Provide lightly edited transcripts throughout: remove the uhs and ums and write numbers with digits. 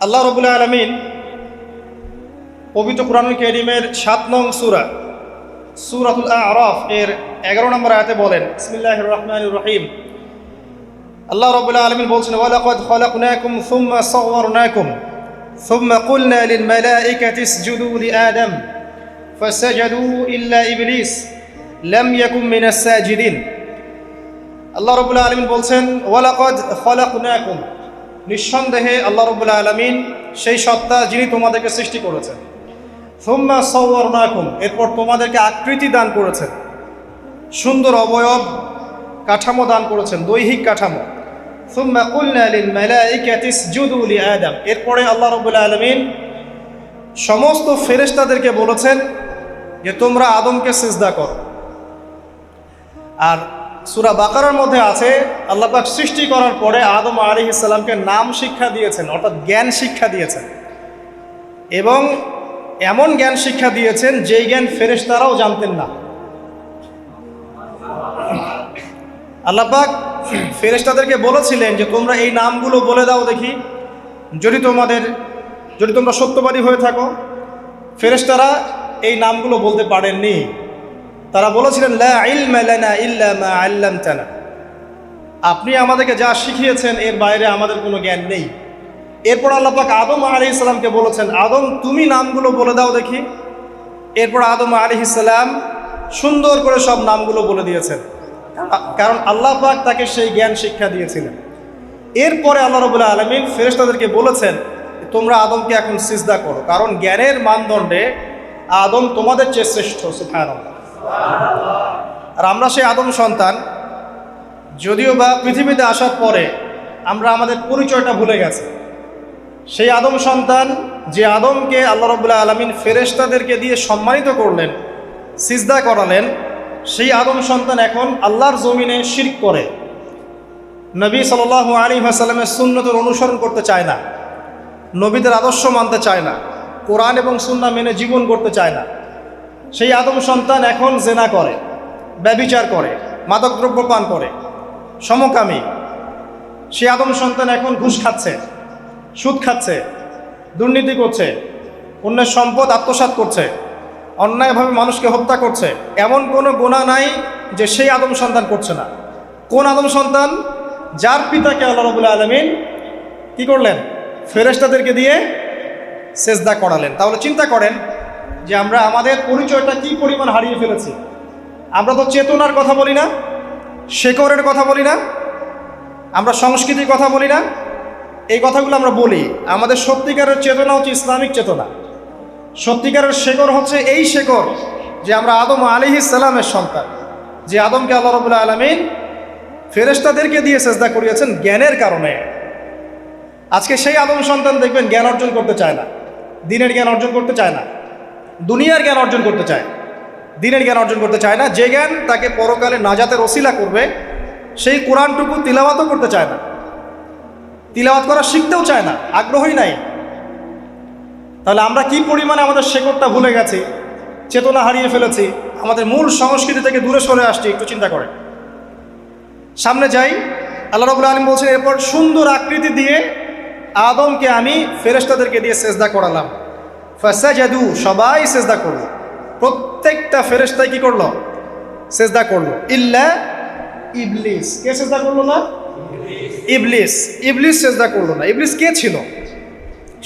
আল্লাহ রাব্বুল আলামিন পবিত্র কুরআনুল কারীমের ৭ নং সূরাতুল আ'রাফ এর 11 নম্বর আয়াতে বলেন, বিসমিল্লাহির রহমানির রহিম। আল্লাহ রাব্বুল আলামিন বলছেন, ওয়ালাকাদ খালাকনাকুম সুম্মা সাওয়ারনাকুম সুম্মা কুলনা লিল মালাইকাতি ইসজুদু লিআদম ফাসাজাদু ইল্লা ইবলিস লাম ইয়াকুম মিনাস সাজিদিন। আল্লাহ রাব্বুল আলামিন বলছেন, ওয়ালাকাদ খালাকনাকুম, নিঃসন্দেহে আল্লাহ রাব্বুল আলামিন সেই সত্তা যিনি তোমাদেরকে সৃষ্টি করেছেন। সুম্মা সাওয়ারনাকুম, এরপর তোমাদেরকে আকৃতি দান করেছেন, সুন্দর অবয়ব কাঠামো দান করেছেন, দৈহিক কাঠামো। সুম্মা কুলনা লিল মালাইকাতি ইসজুদু লিআদম, এরপরে আল্লাহ রাব্বুল আলামিন সমস্ত ফেরেশতাদেরকে বলেছেন যে তোমরা আদমকে সিজদা করো। আর সূরা বাকারার মধ্যে আছে, আল্লাহ পাক সৃষ্টি করার পরে আদম আলাইহিস সালামকে নাম শিক্ষা দিয়েছেন, অর্থাৎ জ্ঞান শিক্ষা দিয়েছেন, এবং এমন জ্ঞান শিক্ষা দিয়েছেন যেই জ্ঞান ফেরেশতারাও জানতেন না। আল্লাহ পাক ফেরেশতাদেরকে বলেছিলেন যে তোমরা এই নামগুলো বলে দাও দেখি, যদি তোমরা সত্যবাদী হয়ে থাকো। ফেরেশতারা এই নামগুলো বলতে পারেননি। তারা বলেছিলেন, লা ইলমা লানা ইল্লা মা আল্লামতানা, আপনি আমাদেরকে যা শিখিয়েছেন এর বাইরে আমাদের কোনো জ্ঞান নেই। এরপর আল্লাহ পাক আদম আলাইহিস সালামকে বলেছেন, আদম তুমি নামগুলো বলে দাও দেখি। এরপর আদম আলাইহিস সালাম সুন্দর করে সব নামগুলো বলে দিয়েছেন, কারণ আল্লাহ পাক তাকে সেই জ্ঞান শিক্ষা দিয়েছিলেন। এরপরে আল্লাহ রাব্বুল আলামিন ফেরেশতাদেরকে বলেছেন, তোমরা আদমকে এখন সিজদা করো, কারণ জ্ঞানের মানদণ্ডে আদম তোমাদের চেয়ে শ্রেষ্ঠ। সুবহানাল্লাহ। আর আমরা সেই আদম সন্তান, যদিও বা পৃথিবীতে আসার পরে আমরা আমাদের পরিচয়টা ভুলে গেছি। সেই আদম সন্তান, যে আদমকে আল্লাহ রাব্বুল আলামিন ফেরেশতাদেরকে দিয়ে সম্মানিত করলেন, সিজদা করালেন, সেই আদম সন্তান এখন আল্লাহর জমিনে শিরক করে, নবী সাল্লাল্লাহু আলাইহি ওয়াসাল্লামের সুন্নতের অনুসরণ করতে চায় না, নবীদের আদর্শ মানতে চায় না, কোরআন এবং সুন্নাহ মেনে জীবন করতে চায় না। সেই আদম সন্তান এখন জেনা করে, ব্যভিচার করে, মাদকদ্রব্য পান করে, সমকামী। সেই আদম সন্তান এখন ঘুষ খাচ্ছে, সুদ খাচ্ছে, দুর্নীতি করছে, অন্যের সম্পদ আত্মসাৎ করছে, অন্যায়ভাবে মানুষকে হত্যা করছে। এমন কোনো গুনাহ নাই যে সেই আদম সন্তান করছে না। কোন আদম সন্তান? যার পিতাকে আল্লাহ রাব্বুল আলামিন কি করলেন? ফেরেশতাদেরকে দিয়ে সেজদা করালেন। তাহলে চিন্তা করেন যে আমরা আমাদের পরিচয়টা কি পরিমাণ হারিয়ে ফেলেছি। আমরা তো চেতনার কথা বলি না, শেকড়ের কথা বলি না, আমরা সংস্কৃতির কথা বলি না। এই কথাগুলো আমরা বলি। আমাদের সত্যিকারের চেতনা হচ্ছে ইসলামিক চেতনা। সত্যিকারের শেকড় হচ্ছে এই শেকড় যে আমরা আদম আলাইহিস সালামের সন্তান, যে আদমকে আল্লাহ রাব্বুল আলামিন ফেরেশতাদেরকে দিয়ে সেজদা করিয়েছেন জ্ঞানের কারণে। আজকে সেই আদম সন্তান দেখবেন জ্ঞান অর্জন করতে চায় না, দিনের জ্ঞান অর্জন করতে চায় না, দুনিয়ার জ্ঞান অর্জন করতে চায়, দিনের জ্ঞান অর্জন করতে চায় না। যে জ্ঞান তাকে পরকালে নাজাতের ওসিলা করবে, সেই কোরআনটুকু তিলাওয়াতও করতে চায় না, তিলাওয়াত করা শিখতেও চায় না, আগ্রহই নাই। তাহলে আমরা কি পরিমাণে আমাদের শেকড়টা ভুলে গেছি, চেতনা হারিয়ে ফেলেছি, আমাদের মূল সংস্কৃতি থেকে দূরে সরে আসছি। একটু চিন্তা করেন। সামনে যাই। আল্লাহ রাব্বুল আলামিন বলছেন, এরপর সুন্দর আকৃতি দিয়ে আদমকে আমি ফেরেশতাদেরকে দিয়ে সেজদা করালাম। ফাসাজাদু, সবাই সেজদা করলো, প্রত্যেকটা ফেরেশতাই কি করলো? সেজদা করলো। ইল্লা ইবলিস, কে সেজদা করলো না? ইবলিস। ইবলিস সেজদা করলো না। ইবলিস কে ছিল?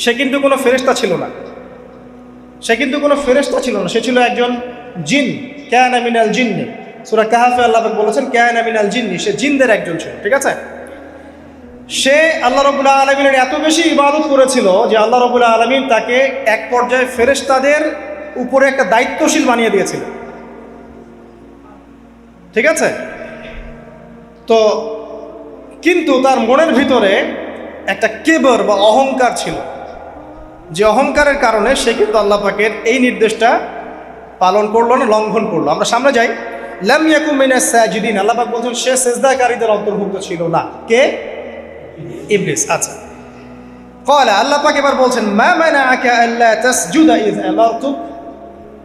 সে কিন্তু কোনো ফেরেশতা ছিল না। সে ছিল একজন জিন। কানা মিনাল জিন্নি, সূরা কাহফে আল্লাহ পাক বলেছেন কানা মিনাল জিন্নি, সে জিনদের একজন ছিল। ঠিক আছে? সে আল্লাহ রাব্বুল আলামিনের এত বেশি ইবাদত করেছিল যে আল্লাহ রাব্বুল আলামিন তাকে এক পর্যায়ে ফেরেশতাদের উপরে একটা দায়িত্বশীল বানিয়ে দিয়েছিল। ঠিক আছে? তো কিন্তু তার মনের ভিতরে একটা কিবর বা অহংকার ছিল, যে অহংকারের কারণে সে কিন্তু আল্লাহ পাকের এই নির্দেশটা পালন করলো না, লঙ্ঘন করলো। আমরা সামনে যাই। লাম ইয়াকুম মিনাস সাজিদিন, আল্লাহ পাক বলছেন সে সিজদাকারীদের অন্তর্ভুক্ত ছিল না। কে? ইবলিস। আচ্ছা, ক্বালা, আল্লাহ পাক এবার বলছেন, মা মানাআকা আল্লা তাসজুদা ইয আমারতুক।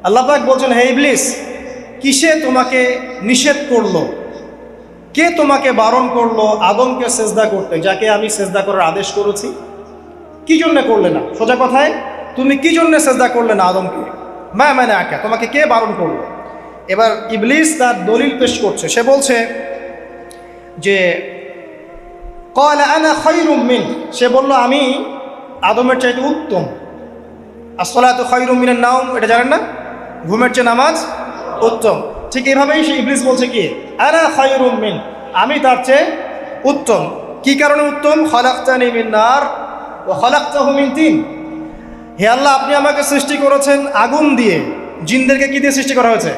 আল্লাহ পাক বলছেন, হে ইবলিস, কিসে তোমাকে নিষেধ করলো, কে তোমাকে বারণ করলো আদমকে সিজদা করতে, যাকে আমি সিজদা করার আদেশ করেছি? কি জন্য করলে না? সোজা কথায়, তুমি কি জন্য সেজদা করলে না আদমকে? মানে আঁকা, তোমাকে কে বারণ করলো? এবার ইবলিস তার দলিল পেশ করছে। সে বলছে যে ক্বালা আনা খায়রুম মিন, সে বলল আমি আদমের চাইতে উত্তম। আসসালাতু খায়রুম মিনান নাওম, এটা জানেন না? ঘুমের চেয়ে নামাজ উত্তম। ঠিক এভাবেই সে ইবলিস বলছে কি, আনা খায়রুম মিন, আমি তার চেয়ে উত্তম। কি কারণে উত্তম? খালাকতানি মিন নার ওয়া খালাকতাহু মিন তিন। হে আল্লাহ, আপনি আমাকে সৃষ্টি করেছেন আগুন দিয়ে, জিনদেরকে কি দিয়ে সৃষ্টি করা হয়েছে?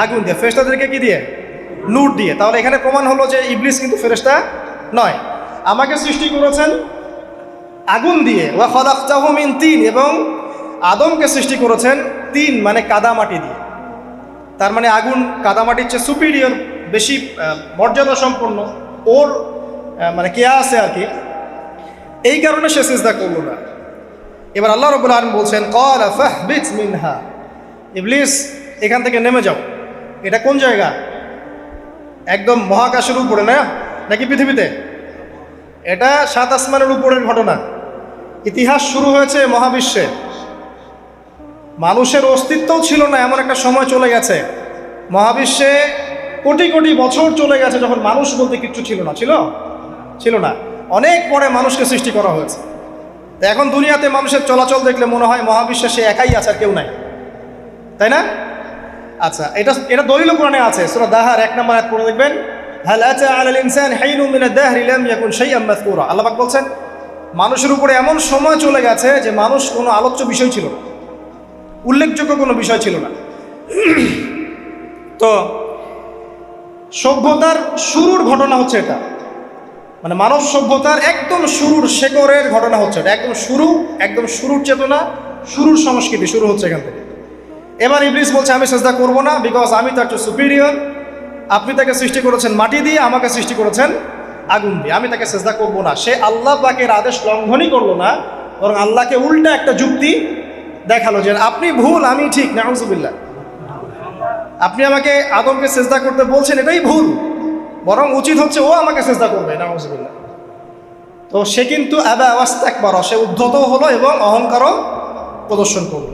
আগুন দিয়ে। ফেরেশতাদেরকে কি দিয়ে? নূর দিয়ে। তাহলে এখানে প্রমাণ হলো যে ইবলিস কিন্তু ফেরেশতা নয়। আমাকে সৃষ্টি করেছেন আগুন দিয়ে, ওয়া খালাকতাহু মিন তিন, এবং আদমকে সৃষ্টি করেছেন তিন মানে কাদামাটি দিয়ে। তার মানে আগুন কাদামাটির চেয়ে সুপিরিয়র, বেশি মর্যাদা সম্পন্ন, ওর মানে কে আছে আর কি। এই কারণে সে সিজদা করল না। এবার আল্লাহ রাব্বুল আলামিন বলছেন ক্বালা ফাহবিত মিনহা, ইবলিস এখান থেকে নেমে যাও। এটা কোন জায়গা? একদম মহাকাশের উপরে না, নাকি পৃথিবীতে? এটা 7 আসমানের উপরের ঘটনা। ইতিহাস শুরু হয়েছে মহাবিশ্বে। মানুষের অস্তিত্বও ছিল না, এমন একটা সময় চলে গেছে। মহাবিশ্বে কোটি কোটি বছর চলে গেছে যখন মানুষ বলতে কিচ্ছু ছিল না। ছিল না। অনেক পরে মানুষকে সৃষ্টি করা হয়েছে। এখন দুনিয়াতে মানুষের চলাচল দেখলে মনে হয় মহাবিশ্বে সে একাই আছে, আর কেউ নাই, তাই না? আচ্ছা, এটা দলিল কোরআনে আছে। সূরা দাহার 1 নম্বর আয়াত পড়ে দেখবেন, হাল আতা আলাল ইনসান হাইনুম মিনাদ দাহরি লাম ইয়াকুন শাইআম মাযকুরা। আল্লাহ পাক বলছেন মানুষের উপরে এমন সময় চলে গেছে যে মানুষ কোনো আলোচ্য বিষয় ছিল না, উল্লেখযোগ্য কোনো বিষয় ছিল না। তো সভ্যতার শুরুর ঘটনা হচ্ছে এটা, মানে মানব সভ্যতার একদম শুরুর শেকড়ের ঘটনা হচ্ছে এটা। একদম শুরুর চেতনা, শুরুর সংস্কৃতি শুরু হচ্ছে এখান থেকে। এবার ইবলিস বলছে আমি সেজদা করব না, বিকজ আমি তার চেয়ে সুপিরিয়র। আপনি তাকে সৃষ্টি করেছেন মাটি দিয়ে, আমাকে সৃষ্টি করেছেন আগুন দিয়ে, আমি তাকে সেজদা করব না। সে আল্লাহ পাকের আদেশ লঙ্ঘনই করলো না, বরং আল্লাহকে উল্টা একটা যুক্তি দেখালো যে আপনি ভুল, আমি ঠিক। নাউজুবিল্লাহ, আপনি আমাকে আদমকে সেজদা করতে বলছেন, এটাই ভুল, বরং উচিত হচ্ছে ও আমাকে সেজদা করবে। নাউজুবিল্লাহ। তো সে কিন্তু আবা ওয়াস্তাকবার, সে উদ্ধত হলো এবং অহংকারও প্রদর্শন করলো।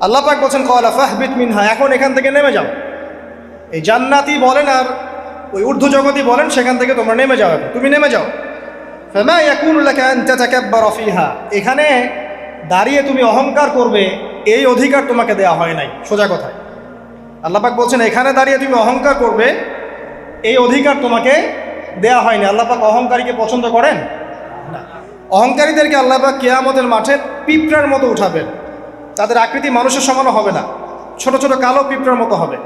আল্লাহ পাক বলছেন ক্বালা ফাহবিত মিনহা, এখন এখান থেকে নেমে যাও। এই জান্নাতি বলেন আর ওই ঊর্ধ্ব জগতই বলেন, সেখান থেকে তোমরা নেমে যাও, তুমি নেমে যাও। ফামা ইয়াকুনু লাকা আন তাতাকাব্বারা ফিহা, এখানে দাঁড়িয়ে তুমি অহংকার করবে এই অধিকার তোমাকে দেওয়া হয় নাই। সোজা কথায় আল্লাহ পাক বলছেন এখানে দাঁড়িয়ে তুমি অহংকার করবে এই অধিকার তোমাকে দেওয়া হয়নি। আল্লাহ পাক অহংকারীকে পছন্দ করেন না। অহংকারীদেরকে আল্লাহ পাক কিয়ামতের মাঠে পিঁপড়ার মতো উঠাবেন। তাদের আকৃতি মানুষের সমানও হবে না, ছোট ছোট কালো পিঁপড়ার মতো হবে,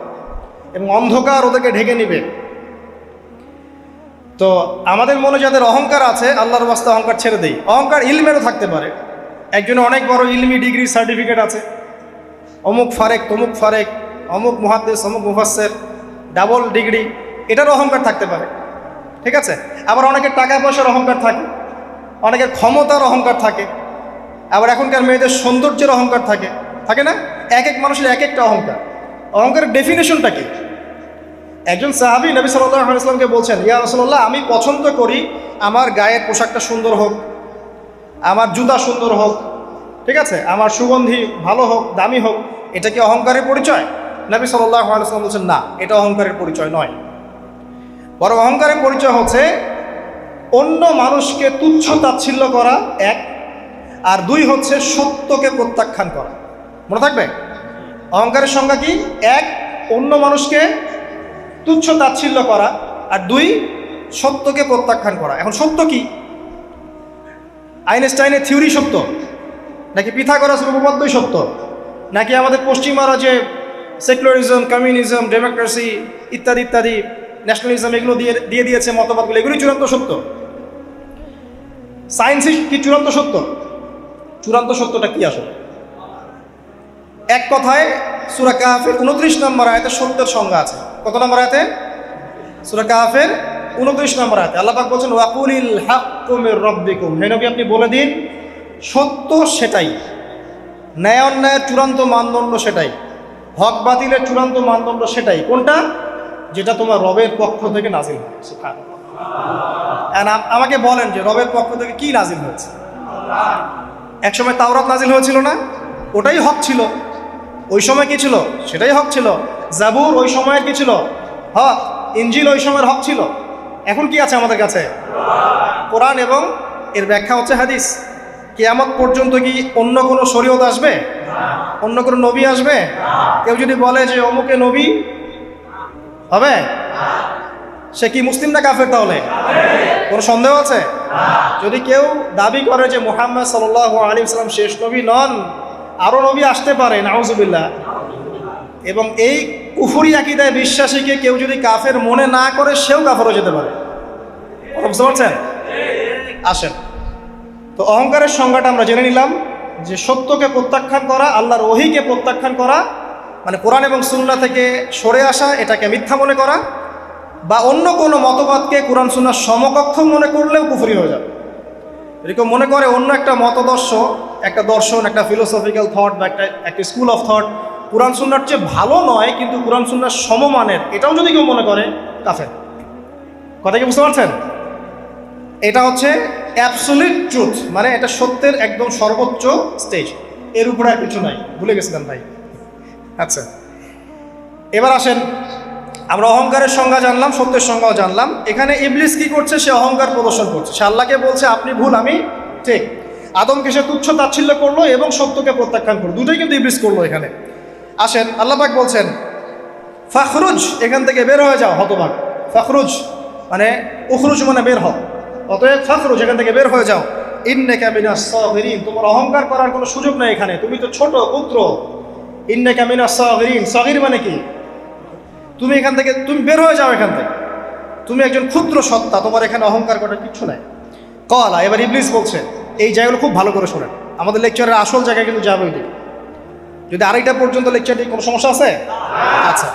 এবং অন্ধকার ওদেরকে ঢেকে নিবে। তো আমাদের মনে যাদের অহংকার আছে, আল্লাহর ওয়াস্তে অহংকার ছেড়ে দেই। অহংকার ইলমেরও থাকতে পারে। একজনের অনেক বড় ইলমি ডিগ্রি সার্টিফিকেট আছে, অমুক ফারেক তমুক ফারেক, অমুক মুহাদ্দিস অমুক মুফাসসির, ডাবল ডিগ্রি, এটার অহংকার থাকতে পারে, ঠিক আছে। আবার অনেকের টাকা পয়সার অহংকার থাকে, অনেকের ক্ষমতার অহংকার থাকে, আবার এখনকার মেয়েদের সৌন্দর্যের অহংকার থাকে না? এক এক মানুষের এক একটা অহংকার। অহংকারের ডেফিনেশনটা কি? একজন সাহাবী নবী সাল্লাল্লাহু আলাইহি ওয়াসাল্লামকে বলছেন, ইয়া রাসূলুল্লাহ, আমি পছন্দ করি আমার গায়ের পোশাকটা সুন্দর হোক, আমার জুতা সুন্দর হোক, ঠিক আছে, আমার সুগন্ধি ভালো হোক, দামি হোক। এটা কি অহংকারের পরিচয়? নবী সাল্লাল্লাহু আলাইহি ওয়াসাল্লাম বলছেন না, এটা অহংকারের পরিচয় নয়। বরং অহংকারের পরিচয় হচ্ছে অন্য মানুষকে তুচ্ছ তাচ্ছিল্য করা এক, আর দুই হচ্ছে সত্যকে প্রত্যাখ্যান করা। মনে থাকবে অহংকারের সংজ্ঞা কি? এক, অন্য মানুষকে তুচ্ছ তাচ্ছিল্য করা, আর দুই, সত্যকে প্রত্যাখ্যান করা। এখন সত্য কি? আইনস্টাইনের থিওরি সত্য, নাকি পিথাগোরাসের উপপাদ্যই সত্য, নাকি আমাদের পশ্চিমারা যে সেকুলারিজম, কমিউনিজম, ডেমোক্রেসি ইত্যাদি ইত্যাদি, ন্যাশনালিজম এগুলো দিয়ে দিয়েছে মতবাদগুলো, এগুলোই চূড়ান্ত সত্য? সায়েন্সই কি চূড়ান্ত সত্য? চূড়ান্ত সত্যটা কি আসলে? এক কথায় সূরা কাহফের 29 নম্বর আয়াতে সত্যের সংজ্ঞা আছে। কত নম্বর আয়াতে? সূরা কাহফের 29 নম্বর আয়াতে আল্লাহ পাক বলেন ওয়াকুলিল হাক্কু মির রাব্বিকুম, হে নবী আপনি বলে দিন সত্য সেটাই, ন্যায় অন্যায়ের চূড়ান্ত মানদণ্ড সেটাই, হক বাতিলের চূড়ান্ত মানদণ্ড সেটাই। কোনটা? যেটা তোমার রবের পক্ষ থেকে নাজিল হয়েছে। আমাকে বলেন যে রবের পক্ষ থেকে কি নাজিল হয়েছে? একসময় তাওরাত নাজিল হয়েছিল না, ওটাই হক ছিল। ওই সময় কি ছিল? সেটাই হক ছিল। জাবুর ওই সময়ের কি ছিল? হক। ইনজিল ওই সময়ের হক ছিল। এখন কি আছে আমাদের কাছে? কোরআন এবং এর ব্যাখ্যা হচ্ছে হাদিস। কিয়ামত পর্যন্ত কি অন্য কোনো শরীয়ত আসবে? অন্য কোনো নবী আসবে? কেউ যদি বলে যে অমুকে নবী হবে, সে কি মুসলিম না কাফের? তাহলে কোনো সন্দেহ আছে? যদি কেউ দাবি করে যে মুহাম্মদ সাল্লাল্লাহু আলাইহি ওয়াসাল্লাম শেষ নবী নন, আরও নবী আসতে পারে, নাউজুবিল্লাহ, এবং এই কুফরি আকীদায় বিশ্বাসীকে কেউ যদি কাফের মনে না করে, সেও কাফের হয়ে যেতে পারে। বুঝতে পারছেন? আসেন, তো অহংকারের সংজ্ঞাটা আমরা জেনে নিলাম যে সত্যকে প্রত্যাখ্যান করা, আল্লাহর ওহীকে প্রত্যাখ্যান করা, মানে কোরআন এবং সুন্নাহ থেকে সরে আসা, এটাকে মিথ্যা মনে করা, বা অন্য কোনো মতবাদকে কোরআন সুন্নাহর সমকক্ষ মনে করলেও কুফরি হয়ে যাবে। এরকম মনে করে অন্য একটা মতদর্শ, একটা দর্শন, একটা ফিলোসফিক্যাল থট বা একটা স্কুল অফ থট কোরআন সুন্নাহর চেয়ে ভালো নয়, কিন্তু কোরআন সুন্নাহর সমমানের, এটাও যদি কেউ মনে করে, কাফের। কথা কি বুঝতে পারছেন? এটা হচ্ছে অ্যাবসলিউট ট্রুথ, মানে এটা সত্যের একদম সর্বোচ্চ স্টেজ, এর উপরে আর কিছু নাই। ভুলে গেছিলেন ভাই? আচ্ছা, এবার আসেন, আমরা অহংকারের সংজ্ঞা জানলাম, সত্যের সংজ্ঞাও জানলাম। এখানে ইবলিস কি করছে? সে অহংকার প্রদর্শন করছে। সে আল্লাহকে বলছে আপনি ভুল, আমি ঠিক। আদমকে সে তুচ্ছ তাচ্ছিল্য করলো এবং সত্যকে প্রত্যাখ্যান করলো, দুটোই কিন্তু ইবলিস করলো এখানে। আসেন, আল্লাহ পাক বলছেন ফাখরুজ, এখান থেকে বের হয়ে যাও হতভাগ। ফাখরুজ মানে উখরুজ মানে বের হও, অতএব ফাখরুজ, এখান থেকে বের হয়ে যাও। ইন্নাকা মিনাস সাগিরিন, তোমার অহংকার করার কোনো সুযোগ নেই এখানে, তুমি তো ছোট পুত্র। ইন্নাকা মিনাস সাগিরিন, সাগির মানে কি? তুমি এখান থেকে, তুমি বের হয়ে যাও এখান থেকে, তুমি একজন ক্ষুদ্র সত্তা, তোমার এখানে অহংকার করার কিচ্ছু নাই। কলা, এবার ইবলিস বলছে, এই জায়গাগুলো খুব ভালো করে শোনেন, আমাদের লেকচারের আসল জায়গায় কিন্তু যাবে ওই দিকে। যদি আড়াইটা পর্যন্ত লেকচারটি কোনো সমস্যা আছে? আচ্ছা,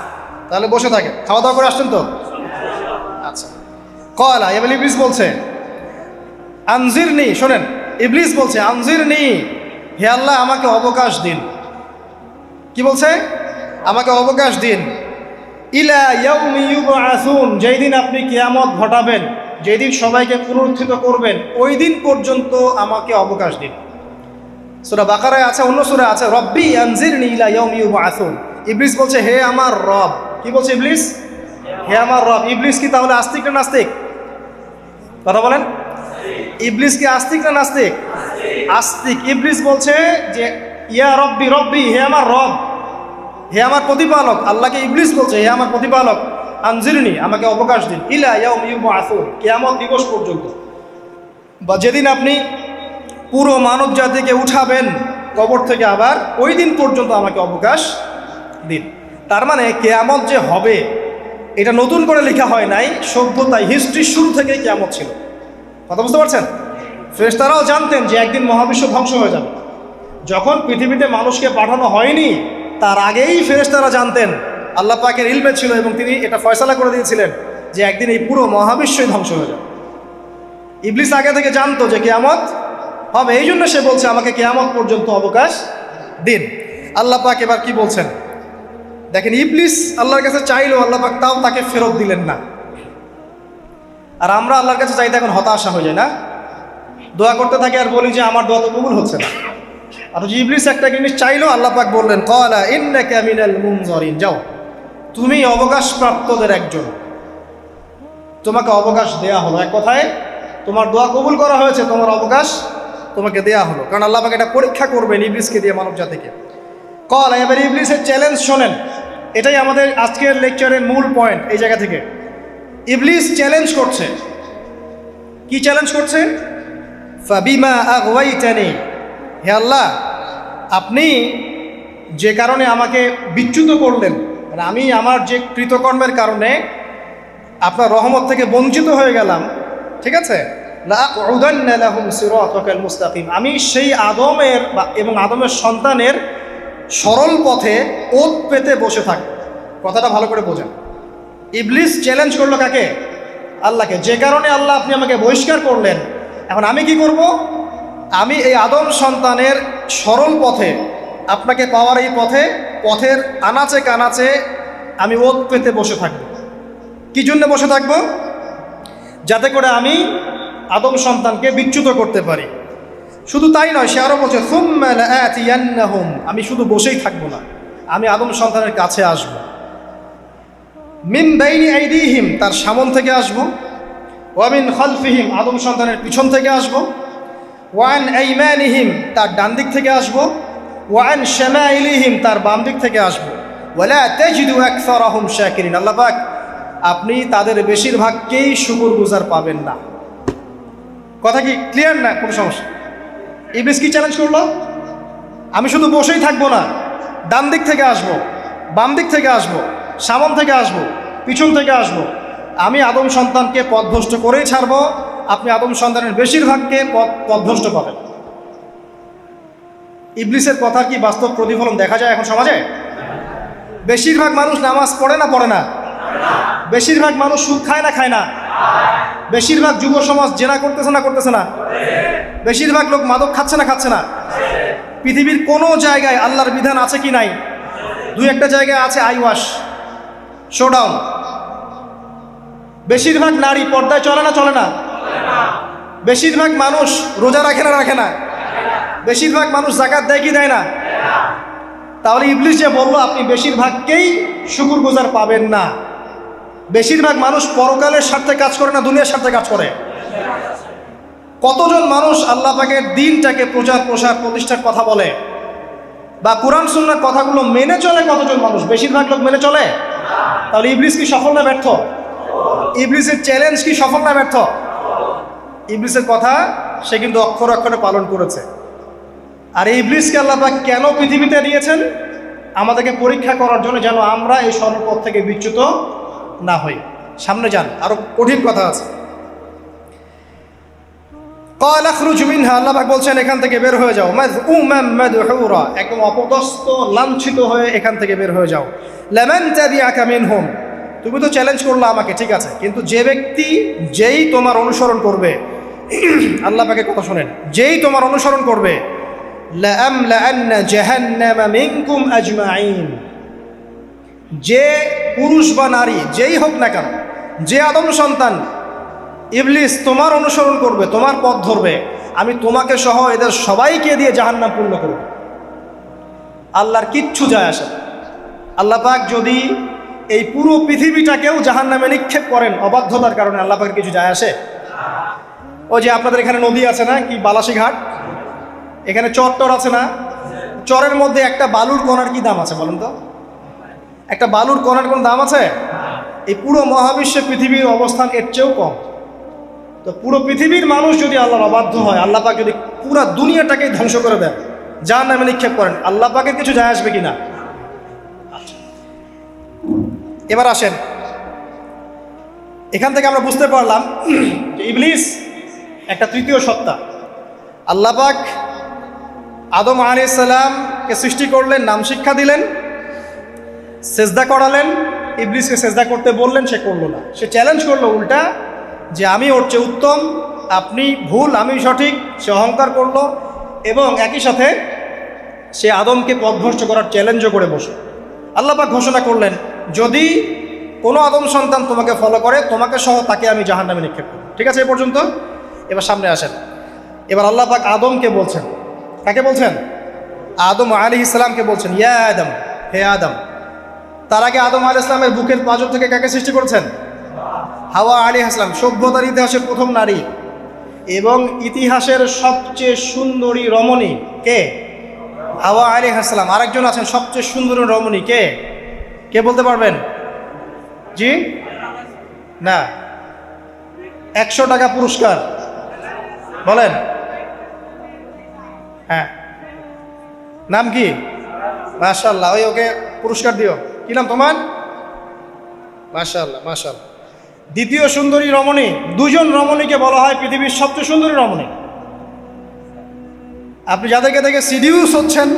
তাহলে বসে থাকে, খাওয়া দাওয়া করে আসছেন তো? আচ্ছা, কলা, এবার ইবলিস বলছে আনজিরনি, শোনেন, ইবলিস বলছে আনজিরনি, হে আল্লাহ আমাকে অবকাশ দিন। কি বলছে? আমাকে অবকাশ দিন। ইলা ইয়াউমি ইউবআসুন, যেই দিন আপনি কিয়ামত ঘটাবেন, যেই দিন সবাইকে পুনরুত্থিত করবেন, ওই দিন পর্যন্ত আমাকে অবকাশ দিন। সূরা বাকারায় আছে, অন্য সূরা আছে, রব্বি আনজিরনি ইলা ইয়াউমি ইউবআসুন। ইবলিস বলছে হে আমার রব। কি বলছে ইবলিস? হে আমার রব। ইবলিস কি তাহলে আস্তিক না নাস্তিক? কথা বলেন, ইবলিস কি আস্তিক না নাস্তিক? আস্তিক। ইবলিস বলছে যে ইয়া রব্বি, রব্বি, হে আমার রব, হে আমার প্রতিপালক। আল্লাহকে ইবলিস বলছে হে আমার প্রতিপালক, আনজিরনি, আমাকে অবকাশ দিন, ইলা ইয়াউমি ইউবআসুন, কিয়ামত দিবস পর্যন্ত, বা যেদিন আপনি পুরো মানব জাতিকে উঠাবেন কবর থেকে, আবার ওই দিন পর্যন্ত আমাকে অবকাশ দিন। তার মানে কিয়ামত যে হবে এটা নতুন করে লেখা হয় নাই, সভ্যতায় হিস্ট্রির শুরু থেকেই কিয়ামত ছিল। কথা বুঝতে পারছেন? ফেরেশতারাও জানতেন যে একদিন মহাবিশ্ব ধ্বংস হয়ে যাবে। যখন পৃথিবীতে মানুষকে পাঠানো হয়নি তার আগেই ফেরেশতারা জানতেন, আল্লাহ পাকের ইলমে ছিল এবং তিনি এটা ফয়সালা করে দিয়েছিলেন যে একদিন এই পুরো মহাবিশ্বই ধ্বংস হয়ে যাবে। ইবলিস আগে থেকে জানতো যে কিয়ামত হবে, এই জন্য সে বলছে আমাকে কিয়ামত পর্যন্ত অবকাশ দিন। আল্লাহ পাক এবার কি বলছেন দেখেন, ইবলিস আল্লাহর কাছে চাইলো, আল্লাহ পাক তাও তাকে ফেরত দিলেন না। আর আমরা আল্লাহর কাছে চাইতে এখন হতাশা হয়ে যায় না, দোয়া করতে থাকি আর বলি যে আমার দোয়া তো কবুল হচ্ছে না। আর ইবলিস একটা জিনিস চাইলো, আল্লাহ পাক বললেন ক্বালা ইন্নাকা মিনাল মুনজারিন, যাও তুমি অবকাশপ্রাপ্তদের একজন, তোমাকে অবকাশ দেয়া হলো। এক কথায় তোমার দোয়া কবুল করা হয়েছে, তোমার অবকাশ তোমাকে দেয়া হলো, কারণ আল্লাহ পাক এটা পরীক্ষা করবেন ইবলিসকে দিয়ে, মানব জাতিকে। ক্বালা, এবার ইবলিসের চ্যালেঞ্জ শোনেন, এটাই আমাদের আজকের লেকচারের মূল পয়েন্ট। এই জায়গা থেকে ইবলিস চ্যালেঞ্জ করছে। কি চ্যালেঞ্জ করছে? ফাবিমা আগওয়াইতানি, হে আল্লাহ আপনি যে কারণে আমাকে বিচ্যুত করলেন, মানে আমি আমার যে কৃতকর্মের কারণে আপনার রহমত থেকে বঞ্চিত হয়ে গেলাম, ঠিক আছে, লাআকুদান্না লাহুম সিরাতাকাল মুস্তাকিম, আমি সেই আদমের এবং আদমের সন্তানের সরল পথে ওত পেতে বসে থাকব। কথাটা ভালো করে বোঝেন, ইবলিস চ্যালেঞ্জ করলো কাকে? আল্লাহকে। যে কারণে আল্লাহ আপনি আমাকে বহিষ্কার করলেন, এখন আমি কি করব? আমি এই আদম সন্তানের সরল পথে, আপনাকে পাওয়ার এই পথের আনাচে কানাচে আমি ওত পেতে বসে থাকব। কি জন্য বসে থাকব? যাতে করে আমি আদম সন্তানকে বিচ্যুত করতে পারি। শুধু তাই নয়, সে আরও বলছে সুম্মা লাআতিয়ান্নাহুম, আমি শুধু বসেই থাকবো না, আমি আদম সন্তানের কাছে আসব। মিন বাইনি আইদিহিম, তার সামন থেকে আসব। ওয়া মিন খালফিহিম, আদম সন্তানের পিছন থেকে আসব। ওয়া আন আইমানিহিম, তার ডান দিক থেকে আসব। ওয়া আন শামাইলিহিম, তার বাম দিক থেকে আসব। ওয়ালা তাজিদু আকসারাহুম শাকিরিন, আল্লাহ পাক আপনি তাদের বেশিরভাগকেই শুকরগুজার পাবেন না। কথা কি ক্লিয়ার না? কোনো সমস্যা? ইবলিস কি চ্যালেঞ্জ করলো? আমি শুধু বসেই থাকবো না, ডান দিক থেকে আসব, বাম দিক থেকে আসব, সামন থেকে আসব, পিছন থেকে আসব। আমি আদম সন্তানকে পথভ্রষ্ট করেই ছাড়ব, আপনি আদম সন্তানের বেশিরভাগকে পথভ্রষ্ট পাবেন। ইবলিসের কথা কি বাস্তব প্রতিফলন দেখা যায় এখন সমাজে? বেশিরভাগ মানুষ নামাজ পড়ে না পড়ে না? বেশিরভাগ মানুষ সুদ খায় না খায় না? বেশিরভাগ যুব সমাজ জেনা করতেছে না করতেছে না? বেশিরভাগ লোক মাদক খাচ্ছে না খাচ্ছে না? পৃথিবীর কোনো জায়গায় আল্লাহর বিধান আছে কি নাই? দুই একটা জায়গায় আছে আই ওয়াশ, শোডাউন। বেশিরভাগ নারী পর্দায় চলে না চলে না? বেশিরভাগ মানুষ রোজা রাখে না রাখে না? বেশিরভাগ মানুষ যাকাত দেয় কি দেয় না? তাহলে ইবলিস যে বললো আপনি বেশিরভাগকেই শুকরগুজার পাবেন না, বেশিরভাগ মানুষ পরকালের স্বার্থে কাজ করে না দুনিয়ার স্বার্থে কাজ করে? কতজন মানুষ আল্লাহ পাকের দ্বীনটাকে প্রচার প্রসার প্রতিষ্ঠার কথা বলে বা কোরআন সুন্নাহর কথাগুলো মেনে চলে? কতজন মানুষ? বেশিরভাগ লোক মেনে চলে। তাহলে ইবলিস কি সফল না ব্যর্থ? ইবলিসের চ্যালেঞ্জ কি সফল না ব্যর্থ? ইবলিসের কথা সে কিন্তু অক্ষর অক্ষরে পালন করেছে। আর এই ইবলিসকে আল্লাহ পাক কেন পৃথিবীতে দিয়েছেন? আমাদেরকে পরীক্ষা করার জন্য, যেন আমরা এই সরল পথ থেকে বিচ্যুত না হই। সামনে যান, আরো কঠিন কথা আছে। ক্বালা খরুজ মিনহা, আল্লাহ পাক বলছেন এখান থেকে বের হয়ে যাও। মাযউমান মাদহুরা, একদম অপদস্থ লাঞ্ছিত হয়ে এখান থেকে বের হয়ে যাও। লামান তাবিআকা মিনহুম, তুমি তো চ্যালেঞ্জ করলা আমাকে, ঠিক আছে, কিন্তু যে ব্যক্তি যেই তোমার অনুসরণ করবে, আল্লাহ পাকের কথা শোনেন, যেই তোমার অনুসরণ করবে, লাআমলাআন্না জাহান্নামা মিনকুম আজমাইন, যে পুরুষ বা নারী যেই হোক না কেন, যে আদম সন্তান ইবলিস তোমার অনুসরণ করবে, তোমার পথ ধরবে, আমি তোমাকে সহ এদের সবাইকে দিয়ে জাহান্নাম পূর্ণ করব। আল্লাহর কিচ্ছু যায় আসে না। আল্লাহ পাক যদি এই পুরো পৃথিবীটাকেও জাহান্নামে নিক্ষেপ করেন অবাধ্যতার কারণে, আল্লাহ পাকের কিছু যায় আসে? ওই যে আপনাদের এখানে নদী আছে না, কি বালাসী ঘাট, এখানে চর টর আছে না? চরের মধ্যে একটা বালুর কণার কি দাম আছে বলেন তো? একটা বালুর কণার কোন দাম আছে? এই পুরো মহাবিশ্বে পৃথিবীর অবস্থান এর চেয়েও কম। তো পুরো পৃথিবীর মানুষ যদি আল্লাহর অবাধ্য হয়, আল্লাহ পাক যদি পুরো দুনিয়াটাকেই ধ্বংস করে দেন, জাহান্নামে নিক্ষেপ করেন, আল্লাহ পাকের কিছু যায় আসবে কিনা? এবার আসেন, এখান থেকে আমরা বুঝতে পারলাম যে ইবলিস একটা তৃতীয় সত্তা। আল্লাহ পাক আদম আলাইহিস সালামকে সৃষ্টি করলেন, নাম শিক্ষা দিলেন, সেজদা করালেন, ইবলিসকে সেজদা করতে বললেন, সে করলো না। সে চ্যালেঞ্জ করলো উল্টা, যে আমি ওর চেয়ে উত্তম, আপনি ভুল আমি সঠিক। সে অহংকার করলো এবং একই সাথে সে আদমকে পথভ্রষ্ট করার চ্যালেঞ্জও করে বসে। আল্লাহ পাক ঘোষণা করলেন, যদি কোনো আদম সন্তান তোমাকে ফলো করে, তোমাকে সহ তাকে আমি জাহান্নামে নিক্ষেপ করব। ঠিক আছে, এ পর্যন্ত। এবার সামনে আসেন। এবার আল্লাহ পাক আদমকে বলছেন, কাকে বলছেন? আদম আলাইহিস সালামকে বলছেন, ইয়া আদম, হে আদম। তার আগে আদম আলাইহিস সালামের বুকের পাঁজর থেকে কাকে সৃষ্টি করেছেন? হাওয়া আলাইহিস সালাম, সভ্যতার ইতিহাসের প্রথম নারী এবং ইতিহাসের সবচেয়ে সুন্দরী রমণী কে? হাওয়া আলাইহিস সালাম। আরেকজন আছেন সবচেয়ে সুন্দরী রমণী, কে? কে বলতে পারবেন? জি না, 100 টাকা পুরস্কার বলেন। হ্যাঁ, নাম কি? মাশাআল্লাহ, ওই ওকে পুরস্কার দিও। কি নাম তোমার? মাশাআল্লাহ মাশাআল্লাহ। দ্বিতীয় সুন্দরী রমণী, দুজন রমণীকে বলা হয় পৃথিবীর সবচেয়ে সুন্দরী রমণী। আপনি যাদেরকে দেখে সিডিউস হচ্ছেন,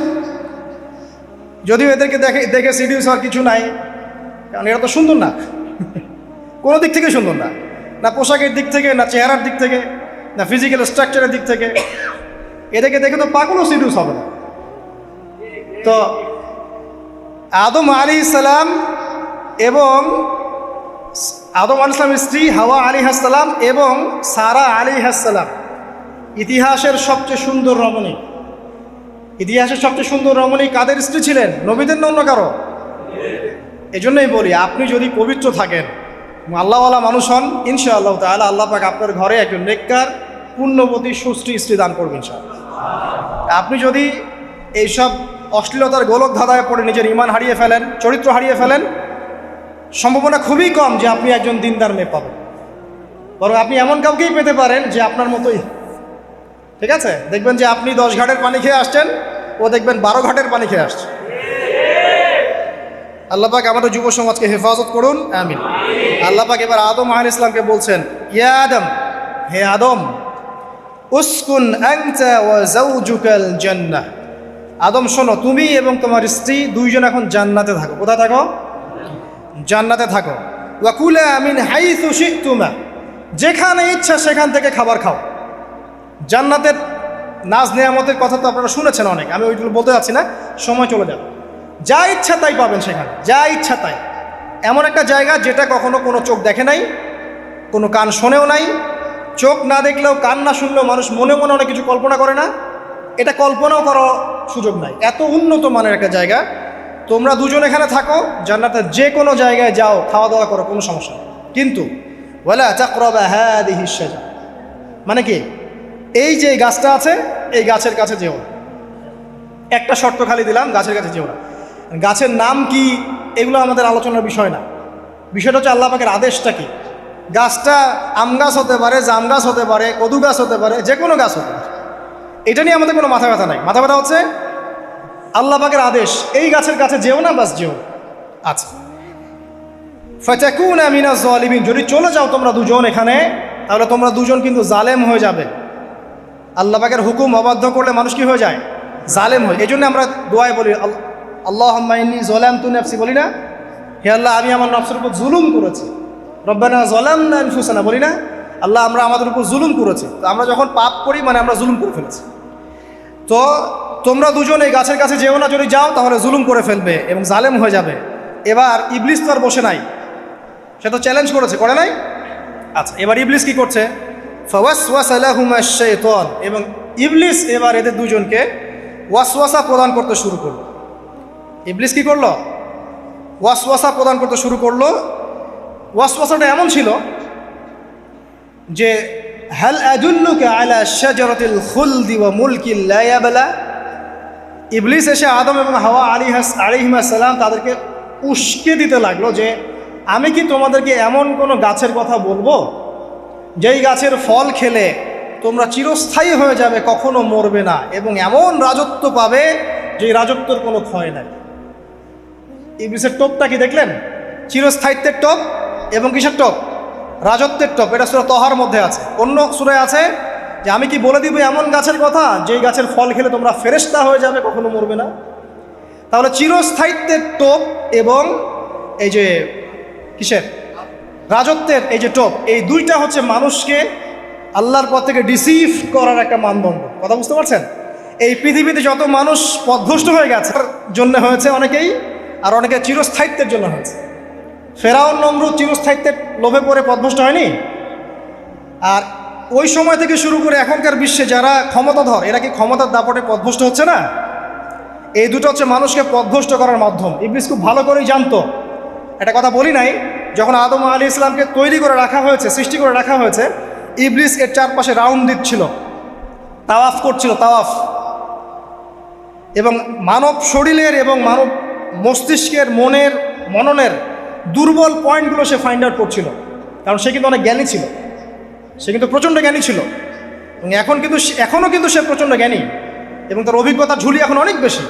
যদিও এদেরকে দেখে সিডিউস হওয়ার কিছু নাই, কারণ এরা তো সুন্দর না, কোনো দিক থেকে সুন্দর না, না পোশাকের দিক থেকে, না চেহারার দিক থেকে, না ফিজিক্যাল স্ট্রাকচারের দিক থেকে। এদেরকে দেখে তো পাগলও সিডিউস হবে না। তো আদম আলাইহিস সালাম এবং আদম আলাইহিস সালামের স্ত্রী হাওয়া আলাইহিস সালাম এবং সারা আলাইহিস সালাম, ইতিহাসের সবচেয়ে সুন্দর রমণী, ইতিহাসের সবচেয়ে সুন্দর রমণী কাদের স্ত্রী ছিলেন? নবীদের না অন্য কারো? এজন্যই বলি, আপনি যদি পবিত্র থাকেন, আল্লাহওয়ালা মানুষ হন, ইনশাআল্লাহ তাআলা আল্লাহ পাক আপনার ঘরে একজন নেককার পুণ্যবতী সুশ্রী স্ত্রী দান করবেন ইনশাআল্লাহ। আপনি যদি এইসব অশ্লীলতার গোলক ধাঁধায় পড়ে নিজের ঈমান হারিয়ে ফেলেন, চরিত্র হারিয়ে ফেলেন, সম্ভাবনা খুবই কম যে আপনি একজন দিনদার মেয়ে পাবেন। বরং আপনি এমন কাউকেই পেতে পারেন যে আপনার মতোই, ঠিক আছে? দেখবেন যে আপনি 10 ঘাটের পানি খেয়ে আসছেন, ও দেখবেন 12 ঘাটের পানি খেয়ে আসছে। আল্লাহ পাক আমাদের যুব সমাজকে হেফাজত করুন, আমিন। আল্লাহ পাক এবার আদম আলাইহিস সালামকে বলছেন, ইয়া আদম, হে আদম, উসকুন আনতা ওয়া যাওজুকাল জান্নাহ। আদম শোনো, তুমি এবং তোমার স্ত্রী দুইজন এখন জান্নাতে থাকো। কোথায় থাকো? জান্নাতে থাকো। ওয়া কুলা মিন হাইসু শি'তুমা, যেখানে ইচ্ছা সেখান থেকে খাবার খাও। জান্নাতের নাজ নেয়ামতের কথা তো আপনারা শুনেছেন অনেক, আমি ওইগুলো বলতে যাচ্ছি না, সময় চলে যাবে। যা ইচ্ছা তাই পাবেন সেখানে, যা ইচ্ছা তাই। এমন একটা জায়গা যেটা কখনো কোনো চোখ দেখে নাই, কোনো কান শোনেও নাই। চোখ না দেখলেও, কান না শুনলেও মানুষ মনে মনে অনেক কিছু কল্পনা করে না, এটা কল্পনাও করার সুযোগ নাই। এত উন্নত মানের একটা জায়গা। তোমরা দুজন এখানে থাকো, জান্নাতের যে কোনো জায়গায় যাও, খাওয়া দাওয়া করো, কোনো সমস্যা নেই। কিন্তু ওয়ালা তাকরাবা হাদিহিশ শাজারা, মানে কি, এই যে গাছটা আছে, এই গাছের কাছে যেও না। একটা শর্ত খালি দিলাম, গাছের কাছে যেও না। গাছের নাম কি এগুলো আমাদের আলোচনার বিষয় না। বিষয়টা হচ্ছে আল্লাহ পাকের আদেশটা কি। গাছটা আম গাছ হতে পারে, জাম গাছ হতে পারে, কদু গাছ হতে পারে, যে কোনো গাছ হতে পারে। এটা নিয়ে আমাদের কোনো মাথা ব্যথা নাই। মাথা ব্যথা হচ্ছে আল্লাহ পাকের আদেশ, এই গাছের কাছে যেও না, বাস যেও। আচ্ছা, ফাতাকুনা মিনাজ জালিমিন, যদি চলে যাও তোমরা দুজন এখানে, তাহলে তোমরা দুজন কিন্তু জালেম হয়ে যাবে। আল্লাহ পাকের হুকুম অবাধ্য করলে মানুষ কি হয়ে যায়? জালেম হয়। এই জন্য আমরা দোয়ায় বলি, আল্লাহুম্মা ইন্নী যালামতু নাফসি, বলি না? হে আল্লাহ, আমি আমার নফসের উপর জুলুম করেছি। রব্বানা যালামনা আনফুসানা, বলি না? আল্লাহ, আমরা আমাদের উপর জুলুম করেছি। তো আমরা যখন পাপ করি, মানে আমরা জুলুম করে ফেলেছি। তো তোমরা দুজন এই গাছের কাছে যেও না, যদি যাও তাহলে জুলুম করে ফেলবে এবং জালেম হয়ে যাবে। এবার ইবলিস তো আর বসে নাই, সে তো চ্যালেঞ্জ করেছে, করে নাই? আচ্ছা, এবার ইবলিস কি করছে? ফাওয়াসওয়াসা লাহুমা শাইতান, এবং ইবলিস এবার এদের দুজনকে ওয়াসওয়াসা প্রদান করতে শুরু করলো। ইবলিস কি করলো? ওয়াসওয়াসা প্রদান করতে শুরু করলো। ওয়াসওয়াসাটা এমন ছিল যে, হাল আদুল্লুকা আলা শাজারাতিল খুলদি ওয়া মুলকিন লা ইয়াবলা। ইবলিস এসে আদম এবং হাওয়া আলাইহিস সালাম তাদেরকে উস্কে দিতে লাগলো যে, আমি কি তোমাদেরকে এমন কোনো গাছের কথা বলবো যেই গাছের ফল খেলে তোমরা চিরস্থায়ী হয়ে যাবে, কখনো মরবে না, এবং এমন রাজত্ব পাবে যে রাজত্বর কোনো ক্ষয় নাই। ইবলিসের টোপটা কি দেখলেন? চিরস্থায়িত্বের টোপ এবং কিসের টোপ? রাজত্বের টোপ। এটা সূরা তহার মধ্যে আছে। অন্য সূরায় আছে যে, আমি কি বলে দিব এমন গাছের কথা যেই গাছের ফল খেলে তোমরা ফেরেশতা হয়ে যাবে, কখনো মরবে না। তাহলে চিরস্থায়িত্বের টোপ এবং এই যে কিসের? রাজত্বের এই যে টোপ, এই দুইটা হচ্ছে মানুষকে আল্লাহর পথ থেকে ডিসিভ করার একটা মানদণ্ড। কথা বুঝতে পারছেন? এই পৃথিবীতে যত মানুষ পথভ্রষ্ট হয়ে গেছে জন্য হয়েছে অনেকেই, আর অনেকে চিরস্থায়িত্বের জন্য হয়েছে। ফেরাউন নমরুদ চিরস্থায়িত্বের লোভে পড়ে পথভ্রষ্ট হয়নি? আর ওই সময় থেকে শুরু করে এখনকার বিশ্বে যারা ক্ষমতাধর, এরা কি ক্ষমতার দাপটে পথভ্রষ্ট হচ্ছে না? এই দুটো হচ্ছে মানুষকে পথভ্রষ্ট করার মাধ্যম। ইবলিস খুব ভালো করেই জানতো। একটা কথা বলি নাই, যখন আদম আলাইহিস সালামকে তৈরি করে রাখা হয়েছে, সৃষ্টি করে রাখা হয়েছে, ইবলিস এর চারপাশে রাউন্ড দিচ্ছিল, তাওয়াফ করছিল, তাওয়াফ। এবং মানব শরীরের এবং মানব মস্তিষ্কের, মননের দুর্বল পয়েন্টগুলো সে ফাইন্ড আউট করছিল। কারণ সে কিন্তু অনেক জ্ঞানী ছিল, সে কিন্তু প্রচণ্ড জ্ঞানী ছিল, এবং এখনও কিন্তু সে প্রচণ্ড জ্ঞানী, এবং তার অভিজ্ঞতার ঝুলি এখন অনেক বেশি,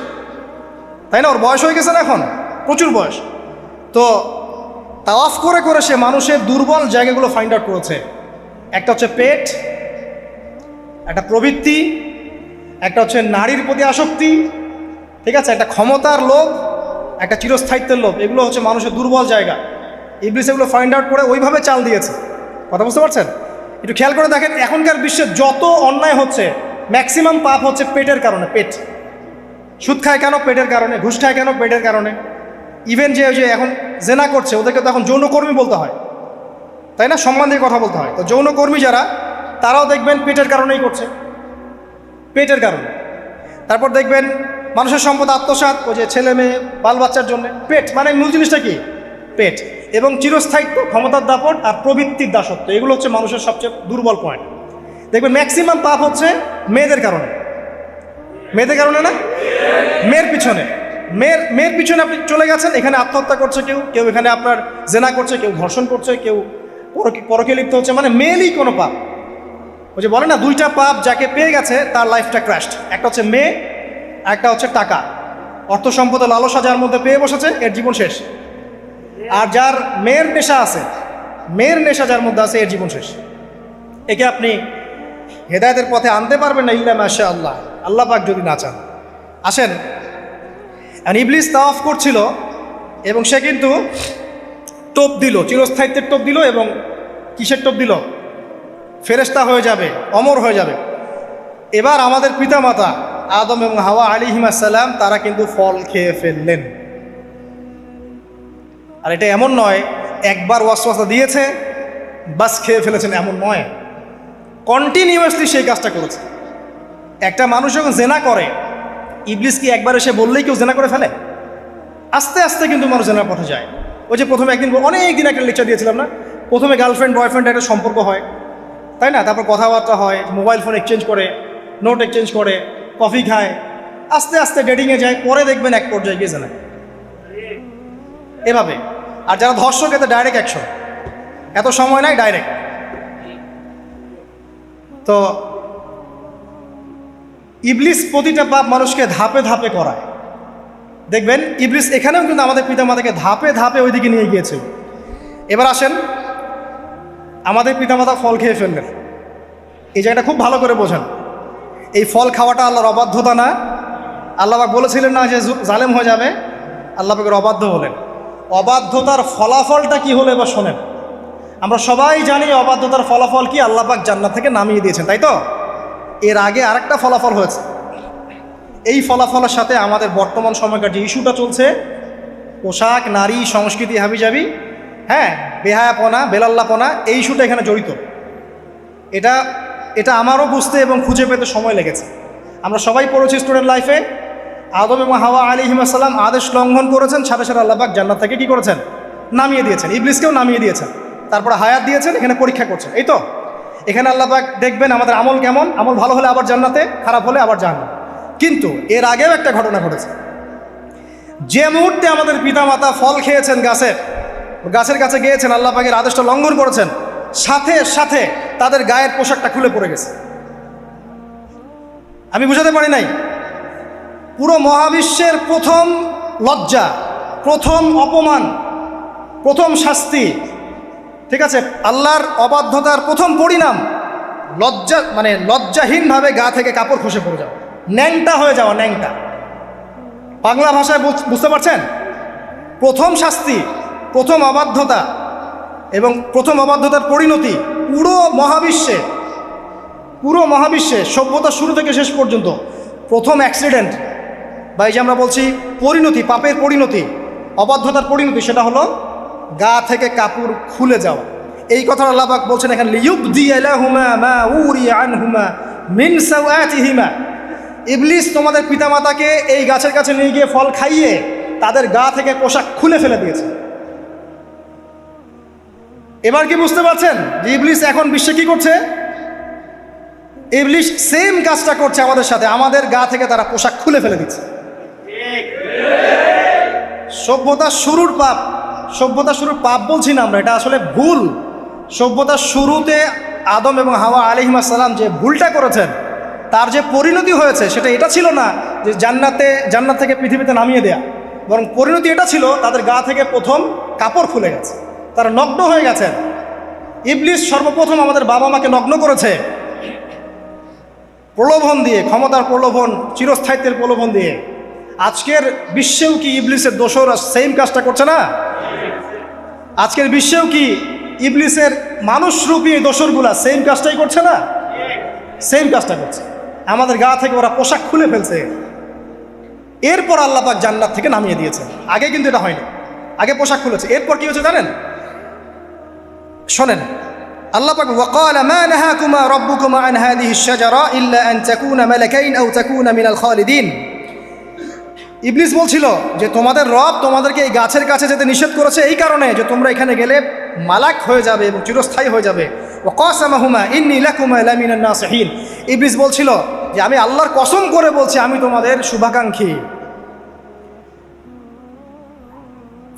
তাই না? ওর বয়স হয়ে গেছে না এখন, প্রচুর বয়স। তো তাওয়াফ করে করে সে মানুষের দুর্বল জায়গাগুলো ফাইন্ড আউট করেছে। একটা হচ্ছে পেট, একটা প্রবৃত্তি, একটা হচ্ছে নারীর প্রতি আসক্তি, ঠিক আছে, একটা ক্ষমতার লোভ, একটা চিরস্থায়িত্বের লোভ। এগুলো হচ্ছে মানুষের দুর্বল জায়গা। ইবলিস এগুলো ফাইন্ড আউট করে ওইভাবে চাল দিয়েছে। কথা বুঝতে পারছেন? একটু খেয়াল করে দেখেন, এখনকার বিশ্বে যত অন্যায় হচ্ছে, ম্যাক্সিমাম পাপ হচ্ছে পেটের কারণে। পেট। সুদ খায় কেন? পেটের কারণে। ঘুষ খায় কেন? পেটের কারণে। ইভেন যে এখন জেনা করছে, ওদেরকে তো এখন যৌনকর্মী বলতে হয়, তাই না? সম্মান দিয়ে কথা বলতে হয়। তো যৌনকর্মী যারা, তারাও দেখবেন পেটের কারণেই করছে। পেটের কারণে। তারপর দেখবেন মানুষের সম্পদ আত্মসাৎ, ওই যে ছেলে মেয়ে বাল বাচ্চার জন্য। পেট মানে মূল জিনিসটা কি? পেট। এবং চিরস্থায়িত্ব, ক্ষমতার দাপট আর প্রবৃত্তির দাসত্ব, এগুলো হচ্ছে মানুষের সবচেয়ে দুর্বল পয়েন্ট। দেখবেন ম্যাক্সিমাম পাপ হচ্ছে মেয়েদের কারণে। মেয়েদের কারণে না, মেয়ের পিছনে। মেয়ের পিছনে আপনি চলে গেছেন, এখানে আত্মহত্যা করছে কেউ, কেউ এখানে আপনার জেনা করছে, কেউ ধর্ষণ করছে, কেউ পরকে লিপ্ত হচ্ছে, মানে মেয়েরই কোনো পাপ। ওই যে বলে না, দুইটা পাপ যাকে পেয়ে গেছে তার লাইফটা ক্র্যাশড। একটা হচ্ছে মেয়ে, একটা হচ্ছে টাকা। অর্থ সম্পদ লালসা যার মধ্যে পেয়ে বসেছে, এর জীবন শেষ। আর যার মেয়ের নেশা আছে, মেয়ের নেশা যার মধ্যে আছে, এর জীবন শেষ। একে আপনি হেদায়েতের পথে আনতে পারবেন না ইল্লা মাশা আল্লাহ, আল্লাহ পাক যদি না চান। আসেন, ইবলিস তাওয়াফ করছিল এবং সে কিন্তু টোপ দিল, চিরস্থায়িত্বের টোপ দিল। এবং কিসের টোপ দিল? ফেরেশতা হয়ে যাবে, অমর হয়ে যাবে। এবার আমাদের পিতামাতা আদম এবং হাওয়া আলাইহিস সালাম তারা কিন্তু ফল খেয়ে ফেললেন। আর এটা এমন নয় একবার ওয়াসওয়াসা দিয়েছে বাস খেয়ে ফেলেছেন, এমন নয়। কন্টিনিউয়াসলি সেই কাজটা করেছে। একটা মানুষ যখন জেনা করে, ইবলিস কি একবার এসে বললেই কেউ জেনা করে ফেলে? আস্তে আস্তে কিন্তু মানুষ জেনার পথে যায়। ওই যে প্রথমে একদিন, অনেক দিন একটা লেকচার দিয়েছিলাম না, প্রথমে গার্লফ্রেন্ড বয়ফ্রেন্ড একটা সম্পর্ক হয়, তাই না? তারপর কথাবার্তা হয়, মোবাইল ফোন এক্সচেঞ্জ করে, নোট এক্সচেঞ্জ করে, কফি খায়, আস্তে আস্তে ডেটিংয়ে যায়, পরে দেখবেন এক পর্যায়ে গিয়ে জেনা। এভাবে। আর যারা ধর্ষক, এতে ডাইরেক্ট অ্যাকশন, এত সময় নাই, ডাইরেক্ট। তো ইবলিস প্রতিটা পাপ মানুষকে ধাপে ধাপে করায়। দেখবেন ইবলিস এখানেও কিন্তু আমাদের পিতামাতাকে ধাপে ধাপে ওইদিকে নিয়ে গিয়েছে। এবার আসেন, আমাদের পিতামাতা ফল খেয়ে ফেললেন, এই জায়গাটা খুব ভালো করে বোঝেন। এই ফল খাওয়াটা আল্লাহর অবাধ্যতা না। আল্লাহ পাক বলেছিলেন না যে জালেম হয়ে যাবে, আল্লাহ পাকের অবাধ্য হলেন। অবাধ্যতার ফলাফলটা কি হলো এবার শোনেন। আমরা সবাই জানি অবাধ্যতার ফলাফল কি, আল্লাহ পাক জান্নাত থেকে নামিয়ে দিয়েছেন, তাই তো? এর আগে আরেকটা ফলাফল হয়েছে। এই ফলাফলের সাথে আমাদের বর্তমান সময়কার যে ইস্যুটা চলছে, পোশাক, নারী, সংস্কৃতি, হাবিজাবি, হ্যাঁ, বেহায়াপনা, বেলাল্লাপনা, এই ইস্যুটা এখানে জড়িত। এটা আমারও বুঝতে এবং খুঁজে পেতে সময় লেগেছে। আমরা সবাই পড়েছি স্টুডেন্ট লাইফে, আদম এবং হাওয়া আলাইহিস সালাম আদেশ লঙ্ঘন করেছেন, সাথে সাথে আল্লাহ পাক জান্নাত থেকে কি করেছেন? নামিয়ে দিয়েছেন। ইবলিসকেও নামিয়ে দিয়েছেন, তারপরে হায়াত দিয়েছেন, এখানে পরীক্ষা করছেন, এই তো। এখানে আল্লাহ পাক দেখবেন আমাদের আমল কেমন, আমল ভালো হলে আবার জান্নাতে, খারাপ হলে আবার জাহান্নামে। কিন্তু এর আগেও একটা ঘটনা ঘটেছে। যে মুহূর্তে আমাদের পিতামাতা ফল খেয়েছেন গাছের কাছে গিয়েছেন, আল্লাহ পাকের আদেশটা লঙ্ঘন করেছেন, সাথে সাথে তাদের গায়ের পোশাকটা খুলে পড়ে গেছে। আমি বুঝাতে পারি নাই? পুরো মহাবিশ্বের প্রথম লজ্জা, প্রথম অপমান, প্রথম শাস্তি, ঠিক আছে, আল্লাহর অবাধ্যতার প্রথম পরিণাম লজ্জাহীনভাবে গা থেকে কাপড় খসে পড়ে যাওয়া, ন্যাংটা হয়ে যাওয়া, ন্যাংটা। বাংলা ভাষায় বুঝতে পারছেন? প্রথম শাস্তি, প্রথম অবাধ্যতা এবং প্রথম অবাধ্যতার পরিণতি পুরো মহাবিশ্বে সভ্যতার শুরু থেকে শেষ পর্যন্ত প্রথম অ্যাক্সিডেন্ট, বা এই যে আমরা বলছি পরিণতি, পাপের পরিণতি, অবাধ্যতার পরিণতি, সেটা হলো গা থেকে কাপড় খুলে যাওয়া। এই কথা আল্লাহ পাক বলছেন এখানে, লিইউবদিয়া লাহুমা মা উরিয়া আনহুমা মিন সাওআতিহিমা। ইবলিস তোমাদের পিতামাতাকে এই গাছের কাছে নিয়ে গিয়ে ফল খাইয়ে তাদের গা থেকে পোশাক খুলে ফেলে দিয়েছে। এবার কি বুঝতে পারছেন যে ইবলিস এখন বিশ্বে কি করছে? ইবলিস সেম কাজটা করছে আমাদের সাথে, আমাদের গা থেকে তারা পোশাক খুলে ফেলে দিচ্ছে। সভ্যতার শুরুর পাপ বলছি না আমরা, এটা আসলে ভুল। সভ্যতার শুরুতে আদম এবং হাওয়া আলাইহিস সালাম যে ভুলটা করেছেন, তার যে পরিণতি হয়েছে সেটা এটা ছিল না যে জান্নাত থেকে পৃথিবীতে নামিয়ে দেয়া, বরং পরিণতি এটা ছিল তাদের গা থেকে প্রথম কাপড় খুলে গেছে, তারা নগ্ন হয়ে গেছেন। ইবলিস সর্বপ্রথম আমাদের বাবা মাকে নগ্ন করেছে প্রলোভন দিয়ে, ক্ষমতার প্রলোভন, চিরস্থায়িত্বের প্রলোভন দিয়ে। আজকের বিশ্বেও কি ইবলিসের দোসররা সেম কাজটা করছে না? আজকের বিশ্বেও কি ইবলিসের মানুষরূপী দোসরগুলা সেম কাজটাই করছে না? সেম কাজটা করছে। আমাদের গা থেকে ওরা পোশাক খুলে ফেলছে, এরপর আল্লাহ পাক জান্নাত থেকে নামিয়ে দিয়েছে। আগে কিন্তু এটা হয়নি, আগে পোশাক খুলেছে। এরপর কি হয়েছে জানেন? শোনেন, আল্লাহ পাক ওয়াকালা মা নাহাকুমা রাব্বুকুমা আন হাযিহি আশ-শাজারা ইল্লা আন তাকুনা মালাকাইন আও তাকুনা মিনাল খালিদিন। ইবলিস বলছিল যে তোমাদের রব তোমাদেরকে এই গাছের কাছে যেতে নিষেধ করেছে এই কারণে যে তোমরা এখানে গেলে মালাক হয়ে যাবে এবং চিরস্থায়ী হয়ে যাবে। ওয়া কাসামাহুমা ইন্নী লাকুমা লামিনান নাসিহিন। ইবলিস বলছিল যে আমি আল্লাহর কসম করে বলছি আমি তোমাদের শুভাকাঙ্ক্ষী।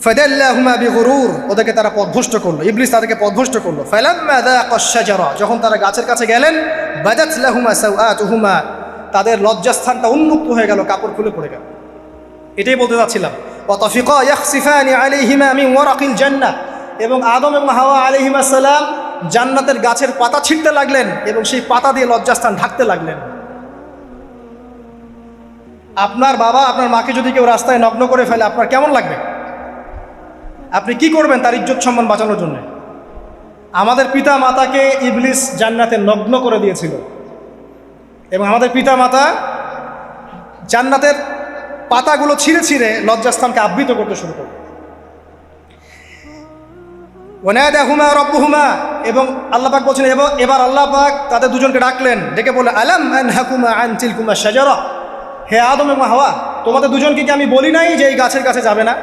ফাদাল্লাহুমা বিগুরুর, ওদেরকে তারা পথভ্রষ্ট করলো, ইবলিস তাদেরকে পথভ্রষ্ট করলো। ফালাম্মা যাকাশ শাজারা, যখন তারা গাছের কাছে গেলেন, বাদাত লাহুমা সাওআতুহুমা, তাদের লজ্জাস্থানটা উন্মুক্ত হয়ে গেল, কাপড় খুলে পড়ে গেল। এটাই বলতে যাচ্ছিলাম। ওয়া তাফিকা ইয়াখসিফানি আলাইহিমা মিন ওয়ারাকিল জান্নাহ, এবং আদম এবং হাওয়া আলাইহিমা সালাম জান্নাতের গাছের পাতা ছিঁড়তে লাগলেন এবং সেই পাতা দিয়ে লজ্জাস্থান ঢাকতে লাগলেন। আপনার বাবা আপনার মাকে যদি কেউ রাস্তায় নগ্ন করে ফেলে আপনার কেমন লাগবে? আপনি কি করবেন তার ইজ্জত সম্মান বাঁচানোর জন্য? আমাদের পিতা মাতাকে ইবলিস জান্নাতে নগ্ন করে দিয়েছিল এবং আমাদের পিতা মাতা জান্নাতের পাতাগুলো ছিঁড়ে ছিঁড়ে লজ্জাস্থানকে আবৃত করতে শুরু করল। ওয়ানাদাহুমা রাব্বুহুমা, এবং আল্লাহ পাক বলছেন এবার আল্লাহ পাক তাদের দুজনকে ডাকলেন, ডেকে বলে আলাম আনহাকুমা আন তিলকুমা শাজারা, হে আদম এবং হাওয়া তোমাদের দুজনকে কি আমি বলি নাই যে এই গাছের কাছে যাবে না?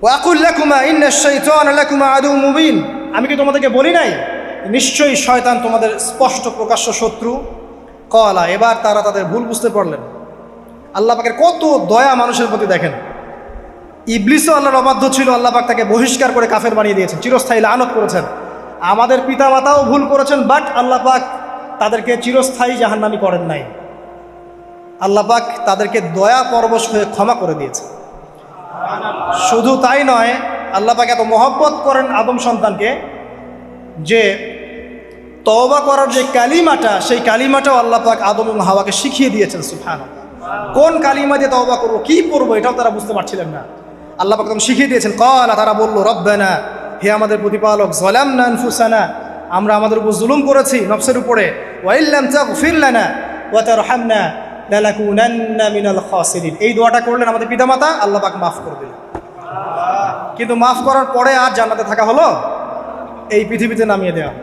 ওয়াকুল লাকুমা ইন্নাশ শাইতানা লাকুমা আদুউম মুবিন, আমি কি তোমাদেরকে বলি নাই নিশ্চয়ই শয়তান তোমাদের স্পষ্ট প্রকাশ্য শত্রু? ক্বালা, এবার তারা তাদের ভুল বুঝতে পারলেন। আল্লাহ পাকের কত দয়া মানুষের প্রতি দেখেন। ইবলিসও আল্লাহর অবাধ্য ছিল, আল্লাহ পাক তাকে বহিষ্কার করে কাফের বানিয়ে দিয়েছেন, চিরস্থায়ী লানত করেছেন। আমাদের পিতামাতাও ভুল করেছেন, বাট আল্লাহ পাক তাদেরকে চিরস্থায়ী জাহান্নামী করেন নাই। আল্লাহ পাক তাদেরকে দয়া পরবশ হয়ে ক্ষমা করে দিয়েছে। শুধু তাই নয়, আল্লাহ পাক এত মহব্বত করেন আদম সন্তানকে যে তওবা করার যে কালিমাটা, সেই কালিমাটাও আল্লাহ পাক আদম এবং হাওয়াকে শিখিয়ে দিয়েছেন। সুবহানাল্লাহ, কোন কালিমা দিয়ে তওবা করবো, কি পড়বো, এটাও তারা বুঝতে পারছিলেন না। আল্লাহ পাক তখন শিখিয়ে দিয়েছেন। ক্বালা, তারা বলল রব্বানা, হে আমাদের প্রতিপালক, যালামনা আনফুসানা, আমরা আমাদের উপর জুলুম করেছি নফসের উপরে, ওয়া ইল্লাম তাগফির লানা ওয়া তারহামনা লানাকুনান্না মিনাল খাসিরিন। এই দোয়াটা করলেন আমাদের পিতামাতা, আল্লাহ পাক মাফ করে দিলেন। কিন্তু মাফ করার পরে আর জান্নাতে থাকা হলো? এই পৃথিবীতে নামিয়ে দেওয়া।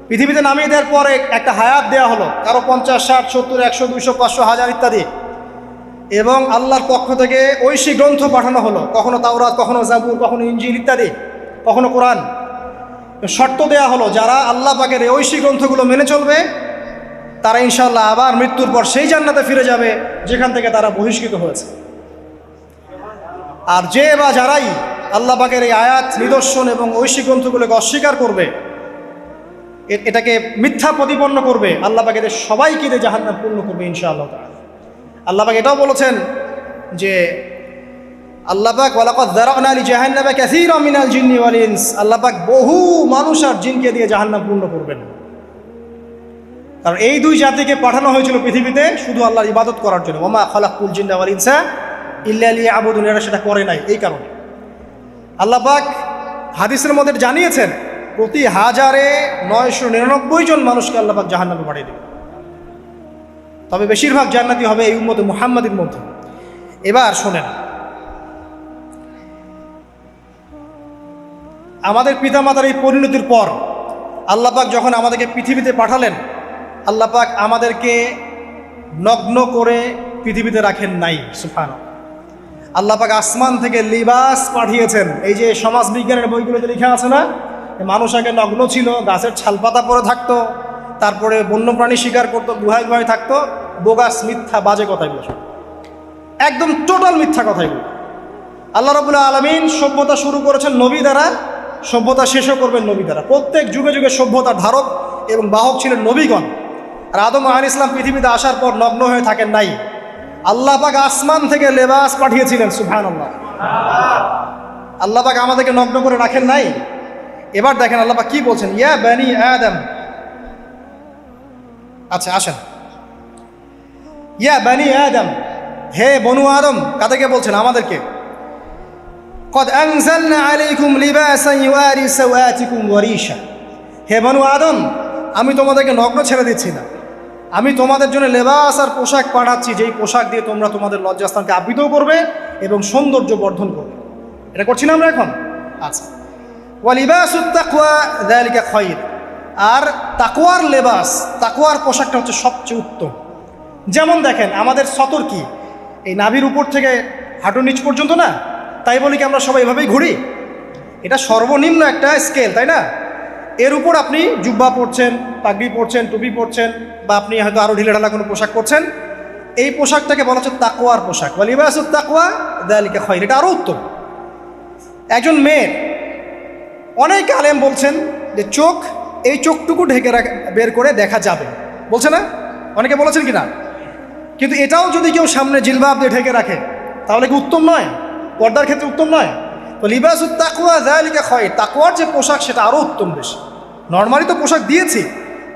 পৃথিবীতে নামিয়ে দেওয়ার পরে একটা হায়াত দেওয়া হলো, কারো 50, 60, 70, 100, 200, 500, 1000 ইত্যাদি, এবং আল্লাহর পক্ষ থেকে ঐশী গ্রন্থ পাঠানো হলো, কখনো তাওরাত, কখনো জাবুর, কখনো ইনজিল ইত্যাদি, কখনো কোরআন। শর্ত দেয়া হলো যারা আল্লাহ পাকের এই ঐশী গ্রন্থগুলো মেনে চলবে তারা ইনশাআল্লাহ আবার মৃত্যুর পর সেই জান্নাতে ফিরে যাবে যেখান থেকে তারা বহিষ্কৃত হয়েছে। আর যে বা যারাই আল্লাহ পাকের এই আয়াত, নিদর্শন এবং ঐশী গ্রন্থগুলোকে অস্বীকার করবে, এটাকে মিথ্যা প্রতিপন্ন করবে, আল্লাহ পাক এদের সবাইকে দিয়ে জাহান্নাম পূর্ণ করবে ইনশাআল্লাহ তাআলা। আল্লাহ পাক এটাও বলেছেন যে আল্লাহ পাক ওয়ালাকাদ যারানা লি জাহান্নামা কাসীরাম মিনাল জিন্নি ওয়াল ইনস, আল্লাহ পাক বহু মানুষ আর জিনকে দিয়ে জাহান্নাম পূর্ণ করবেন। কারণ এই দুই জাতিকে পাঠানো হয়েছিল পৃথিবীতে শুধু আল্লাহর ইবাদত করার জন্য। ওমা খালাকুল জিন্না ওয়াল ইনসা ইল্লা লিয়াবুদুন, এরা সেটা করে নাই। এই কারণে আল্লাহ পাক হাদিসের মধ্যে জানিয়েছেন প্রতি 1099 জন মানুষকে আল্লাহ পাক জাহান্নামে পাঠিয়ে দেবেন। তবে বেশিরভাগ জান্নাতি হবে এই উম্মতে মুহাম্মাদের মধ্যে। এবার শোনেন, আমাদের পিতামাতার এই পরিণতির পর আল্লাহ পাক যখন আমাদেরকে পৃথিবীতে পাঠালেন, আল্লাহ পাক আমাদেরকে নগ্ন করে পৃথিবীতে রাখেন নাই। সুবহানাল্লাহ, আল্লাহ পাক আসমান থেকে লিবাস পাঠিয়েছেন। এই যে সমাজ বিজ্ঞানের বইগুলোতে লেখা আছে না, মানুষ আগে নগ্ন ছিল, গাছের ছালপাতা পরে থাকতো, তারপরে বন্যপ্রাণী শিকার করতো, গুহায় গুহায় থাকতো, বোগাস, মিথ্যা, বাজে কথাগুলো, একদম টোটাল মিথ্যা কথাগুলো। আল্লাহ রাব্বুল আলামিন সভ্যতা শুরু করেছেন নবী দ্বারা, সভ্যতা শেষও করবেন নবী দ্বারা। প্রত্যেক যুগে যুগে সভ্যতার ধারক এবং বাহক ছিলেন নবীগণ। আর আদম আলাইহিস সালাম পৃথিবীতে আসার পর নগ্ন হয়ে থাকেন নাই। আল্লাহ পাক আসমান থেকে লেবাস পাঠিয়েছিলেন। সুবহানাল্লাহ, আল্লাহ পাক আমাদেরকে নগ্ন করে রাখেন নাই। এবার দেখেন আল্লাহ পাক কি বলছেন, ইয়া বানি আদম, আচ্ছা আসেন, ইয়া বানি আদম, হে বনু আদম, কাদেরকে বলছেন? আমাদেরকে। কদ আনজালনা আলাইকুম লিবাসান ইউআরি সাওআতিকুম ওয়া রিশা, হে বনু আদম, আমি তোমাদেরকে নগ্ন ছেড়ে দিচ্ছি না, আমি তোমাদের জন্য লেবাস আর পোশাক পাঠাচ্ছি, যেই পোশাক দিয়ে তোমরা তোমাদের লজ্জাস্থানকে আবৃতও করবে এবং সৌন্দর্য বর্ধন করবে। এটা করছি না আমরা এখন? আচ্ছা, ওয়া লিবাসুত তাকওয়া যালিকা খায়র, আর তাকওয়ার লেবাস, তাকওয়ার পোশাকটা হচ্ছে সবচেয়ে উত্তম। যেমন দেখেন আমাদের সতর কি এই নাভির উপর থেকে হাঁটুর নিচ পর্যন্ত না, তাই বলি কি আমরা সবাই এভাবেই ঘুরি? এটা সর্বনিম্ন একটা স্কেল, তাই না? এর উপর আপনি জুব্বা পরছেন, পাগড়ি পরছেন, টুপি পরছেন, বা আপনি হয়তো আরও ঢিলেঢালা কোনো পোশাক পরছেন, এই পোশাকটাকে বলা হচ্ছে তাকওয়ার পোশাক। ওয়া লিবাসুত তাকওয়া যালিকা খায়র, এটা আরও উত্তম। একজন মেয়ের, অনেক আলেম বলছেন যে চোখ, এই চোখটুকু ঢেকে বের করে দেখা যাবে, বলছে না? অনেকে বলেছেন কি না? কিন্তু এটাও যদি কেউ সামনে জিলবাব দিয়ে ঢেকে রাখে তাহলে কি উত্তম নয়? পর্দার ক্ষেত্রে উত্তম নয়? তো লিবাসুত তাকওয়া যালিকা খায়র, তাকওয়ার যে পোশাক সেটা আরও উত্তম বেশি। নর্মালি তো পোশাক দিয়েছি,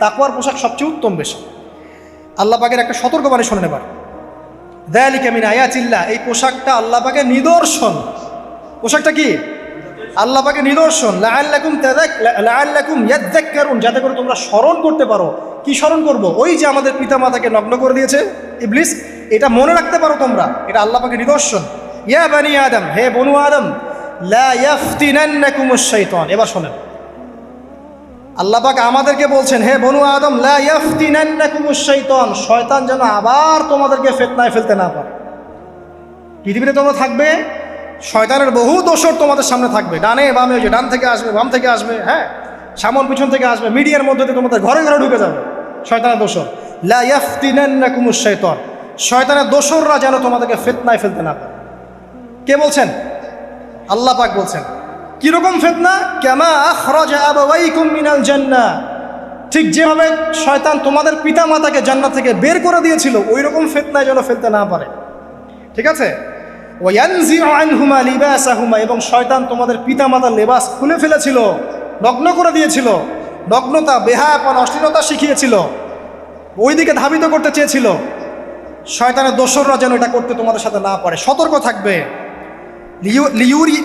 তাকওয়ার পোশাক সবচেয়ে উত্তম বেশি। আল্লাহ পাকের একটা সতর্কবাণী শোনেন এবার। যালিকা মিন আয়াতিল্লাহ, এই পোশাকটা আল্লাহ পাকের নিদর্শন। পোশাকটা কি? আল্লাহ পাকের নিদর্শন। লাআল্লাকুম ইয়াযাক্কারুন, যাতে করে তোমরা স্মরণ করতে পারো। কি স্মরণ করব? ওই যে আমাদের পিতামাতাকে নগ্ন করে দিয়েছে ইবলিস, এটা মনে রাখতে পারো তোমরা, এটা আল্লাহ পাকের নিদর্শন। ইয়া বানি আদম, হে বনু আদম, লা ইয়াফতিনান্নাকুমুশ শাইতান। এবার শোনেন, আল্লাহ পাক আমাদেরকে বলছেন, হে বনু আদম, লা ইয়াফতিনান্নাকুমুশ শাইতান, শয়তান যেন আবার তোমাদেরকে ফিতনায় ফেলতে না পারে। পৃথিবীতে তোমরা থাকবে, শয়তানের বহু দোসর তোমাদের সামনে থাকবে, ডানে বামে, যে ডান থেকে আসবে, বাম থেকে আসবে, হ্যাঁ, সামন পিছন থেকে আসবে, মিডিয়ার মধ্যে দিয়ে তোমাদের ঘরে ঘরে ঢুকে যাবে শয়তানের দোসর। লা ইয়াফতিনান্নাকুমুশ শাইতান, শয়তানের দোসররা যেন তোমাদেরকে ফিতনায় ফেলতে না পারে। কে বলছেন? আল্লাহ পাক বলছেন। কিরকম ফিতনা? কামা আখরাজা আবাওয়াইকুম মিনাল জান্নাহ, ঠিক যেভাবে শয়তান তোমাদের পিতা মাতাকে জান্নাত থেকে বের করে দিয়েছিল, ওই রকম ফিতনায় যেন ফেলতে না পারে। ঠিক আছে? ওয়ায়ানজিউ আনহুমা লিবাসাহুমা, এবং শয়তান তোমাদের পিতা মাতার লেবাস খুলে ফেলেছিল, নগ্ন করে দিয়েছিল, নগ্নতা, বেহায়াপনা, অশ্লীলতা শিখিয়েছিল, ওইদিকে ধাবিত করতে চেয়েছিল। শয়তানের দোসররা যেন এটা করতে তোমাদের সাথে না পারে, সতর্ক থাকবে।